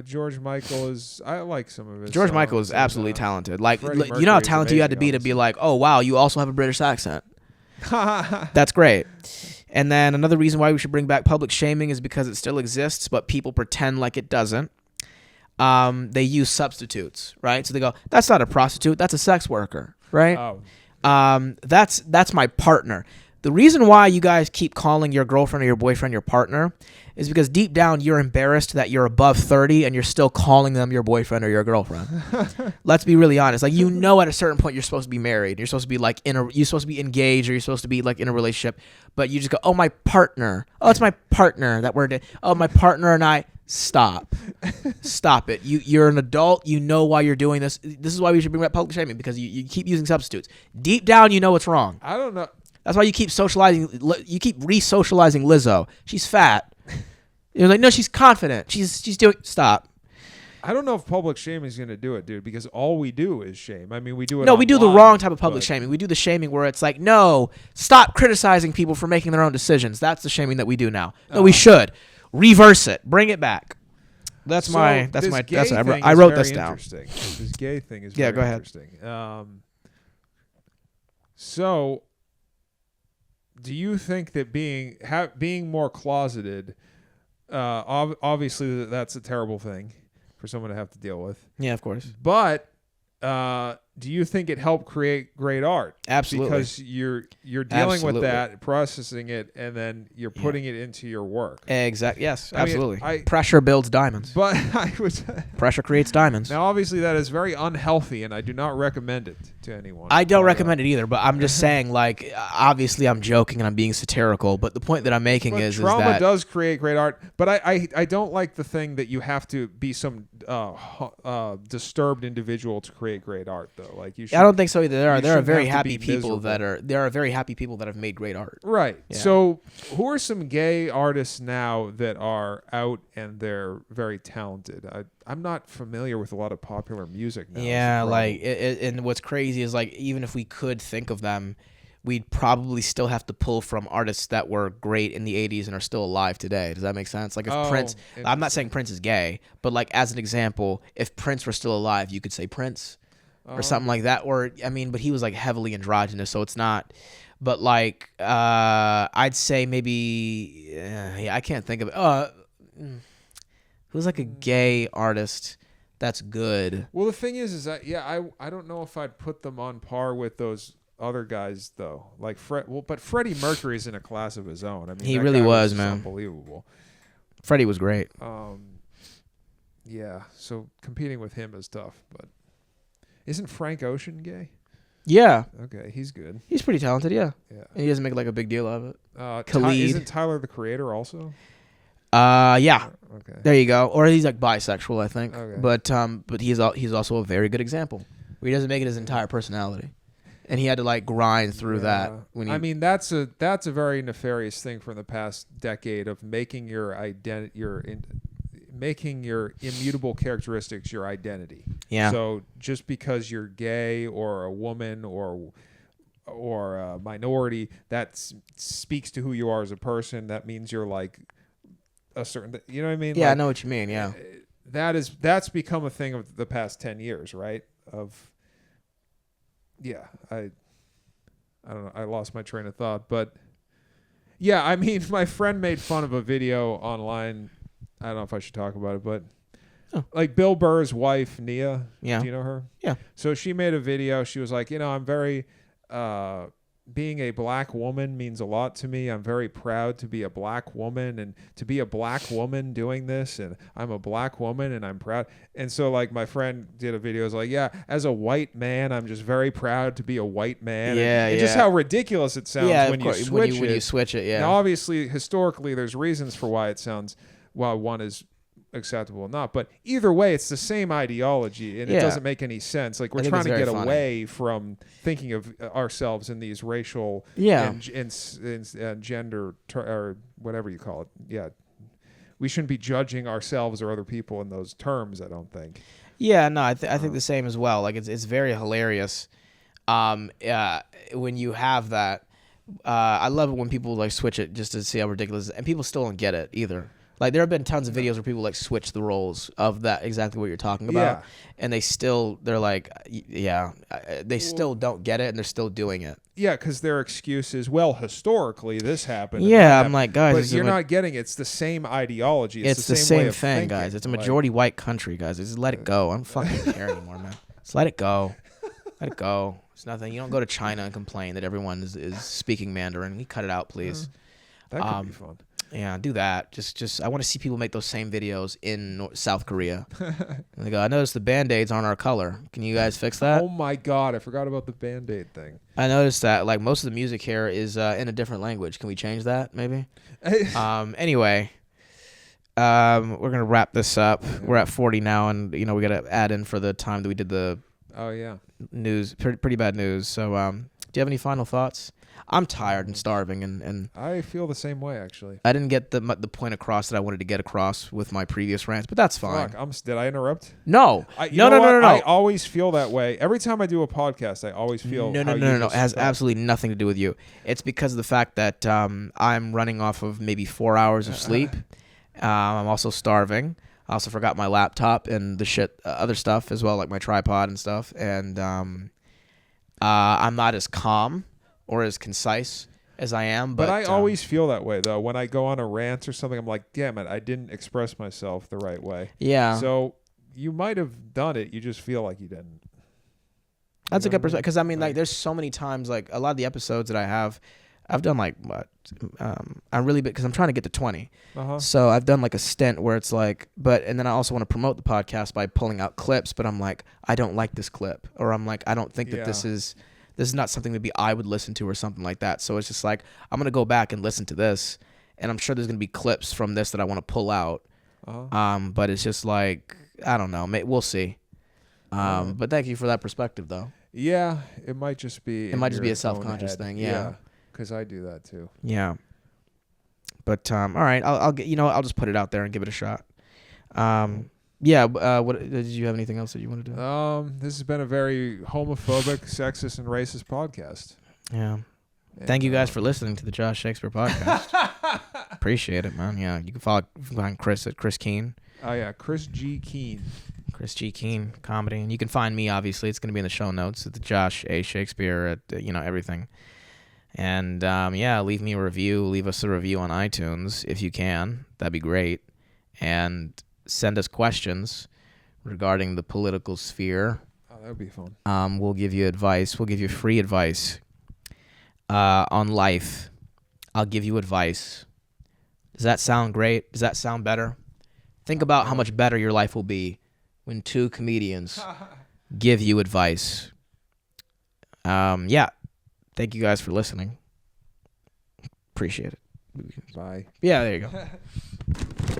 George Michael I like some of his George songs, Michael is absolutely talented. Like, Freddie you know how talented you had to be like, oh wow, you also have a British accent. That's great. And then another reason why we should bring back public shaming is because it still exists, but people pretend like it doesn't. They use substitutes, right? So they go, that's not a prostitute, that's a sex worker, right? Oh. That's my partner. The reason why you guys keep calling your girlfriend or your boyfriend your partner is because deep down you're embarrassed that you're above 30 and you're still calling them your boyfriend or your girlfriend. Let's be really honest. Like, at a certain point you're supposed to be married. You're supposed to be like you're supposed to be engaged, or you're supposed to be like in a relationship, but you just go, "Oh, my partner. Oh, it's my partner that we're oh, my partner and I." Stop it. You're an adult. You know why you're doing this. This is why we should bring back public shaming, because you keep using substitutes. Deep down you know what's wrong. I don't know. That's why you keep you keep re-socializing Lizzo. She's fat. You're like, no, she's confident. She's doing. Stop. I don't know if public shaming is going to do it, dude, because all we do is shame. I mean, we do it. No, we do the wrong type of public shaming. We do the shaming where it's like, no, stop criticizing people for making their own decisions. That's the shaming that we do now. No, we should reverse it. Bring it back. I wrote this down. This gay thing is very interesting. So, do you think that being more closeted, obviously that's a terrible thing for someone to have to deal with? Yeah, of course. But do you think it helped create great art? Absolutely. Because you're dealing with that, processing it, and then you're putting it into your work. Exactly. Yes, absolutely. I mean, pressure builds diamonds. But pressure creates diamonds. Now, obviously, that is very unhealthy, and I do not recommend it to anyone. I don't recommend it either, but I'm just saying, like, obviously I'm joking and I'm being satirical, but the point that I'm making is trauma that does create great art. But I don't like the thing that you have to be some disturbed individual to create great art, though. though. Like I don't think so either. There are very shouldn't have to happy be people miserable. there are very happy people that have made great art. Right. Yeah. So, who are some gay artists now that are out and they're very talented? I'm not familiar with a lot of popular music now. Yeah, like and what's crazy is like even if we could think of them, we'd probably still have to pull from artists that were great in the 80s and are still alive today. Does that make sense? Like if Prince, I'm not saying Prince is gay, but like as an example, if Prince were still alive, you could say Prince or something like that. Or I mean, but he was like heavily androgynous, so it's not. But like I'd say maybe I can't think of it. Who's like a gay artist that's good? Well, the thing is that I don't know if I'd put them on par with those other guys though, like but Freddie Mercury's in a class of his own. I mean, he really was, man. Unbelievable. Freddie was great. Yeah. So competing with him is tough. But isn't Frank Ocean gay? Yeah. Okay, he's good. He's pretty talented. Yeah. Yeah. And he doesn't make like a big deal out of it. Khalid. Isn't Tyler the Creator also? Yeah. Okay. There you go. Or he's like bisexual, I think. Okay. But he's also a very good example. Where he doesn't make it his entire personality. And he had to like grind through that. I mean, that's a very nefarious thing from the past decade of making your making your immutable characteristics your identity. Yeah. So just because you're gay or a woman or a minority, that speaks to who you are as a person. That means you're like a certain. You know what I mean? Yeah, like, I know what you mean. Yeah. That's become a thing of the past 10 years, right? Yeah, I don't know. I lost my train of thought, but yeah, I mean, my friend made fun of a video online. I don't know if I should talk about it, but like Bill Burr's wife, Nia. Yeah. Do you know her? Yeah. So she made a video. She was like, I'm very, being a black woman means a lot to me. I'm very proud to be a black woman and to be a black woman doing this. And I'm a black woman and I'm proud. And so like my friend did a video. Was like, yeah, as a white man, I'm just very proud to be a white man. Yeah. And just how ridiculous it sounds when you switch it. When you switch it, yeah. Now, obviously, historically, there's reasons for why it sounds, why one is acceptable or not, but either way it's the same ideology and it doesn't make any sense. Like we're trying to get away from thinking of ourselves in these racial and gender or whatever you call it. We shouldn't be judging ourselves or other people in those terms, I don't think. I think the same as well. Like it's very hilarious when you have that. I love it when people like switch it just to see how ridiculous it is, and people still don't get it either. Like there have been tons of videos where people like switch the roles of that exactly what you're talking about, and they're like, they still don't get it, and they're still doing it. Yeah, because their excuse is, well, historically this happened. Yeah, I'm like, guys, but you're not getting it. It's the same ideology. It's the same way of thing, thinking. guys. It's a majority white country, guys. Just let it go. I don't fucking care anymore, man. Just let it go. Let it go. It's nothing. You don't go to China and complain that everyone is speaking Mandarin. You cut it out, please. That could be fun. Yeah, do that. Just I want to see people make those same videos in South Korea. And they go, I noticed the Band-Aids aren't our color. Can you guys fix that? Oh my God, I forgot about the Band-Aid thing. I noticed that like most of the music here is in a different language. Can we change that maybe? Anyway, we're gonna wrap this up. We're at 40 now, and we gotta add in for the time that we did the news. Pretty bad news. So, do you have any final thoughts? I'm tired and starving, and I feel the same way, actually. I didn't get the point across that I wanted to get across with my previous rants, but that's fine. Did I interrupt? No. No. I always feel that way. Every time I do a podcast, I always feel No. It has absolutely nothing to do with you. It's because of the fact that I'm running off of maybe 4 hours of sleep. I'm also starving. I also forgot my laptop and the other stuff as well, like my tripod and stuff. And I'm not as calm or as concise as I am. But I always feel that way, though. When I go on a rant or something, I'm like, damn it, I didn't express myself the right way. Yeah. So you might have done it. You just feel like you didn't. That's a good perspective. Because, I mean, like, there's so many times, like, a lot of the episodes that I've done, like, what? I'm really big because I'm trying to get to 20. So I've done, like, a stint where it's like, and then I also want to promote the podcast by pulling out clips, but I'm like, I don't like this clip. Or I'm like, I don't think that this is not something maybe I would listen to or something like that. So it's just like, I'm going to go back and listen to this, and I'm sure there's going to be clips from this that I want to pull out. But it's just like, I don't know. We'll see. But thank you for that perspective, though. Yeah, it might just be. It might just be a self-conscious thing. Yeah. Because I do that too. Yeah. But all right, I'll get. I'll just put it out there and give it a shot. Yeah. What did you have anything else that you want to do? This has been a very homophobic, sexist, and racist podcast. Yeah. Thank you guys for listening to the Josh Shakespeare podcast. Appreciate it, man. Yeah, you can find Chris at Chris Keene. Oh yeah, Chris G. Keene. Chris G. Keene comedy, and you can find me. Obviously, it's going to be in the show notes at the Josh A. Shakespeare at everything. And leave me a review. Leave us a review on iTunes if you can. That'd be great. And send us questions regarding the political sphere. Oh, that would be fun. We'll give you advice. We'll give you free advice on life. I'll give you advice. Does that sound great? Does that sound better? Think about how much better your life will be when two comedians give you advice. Thank you guys for listening. Appreciate it. Bye. Yeah, there you go.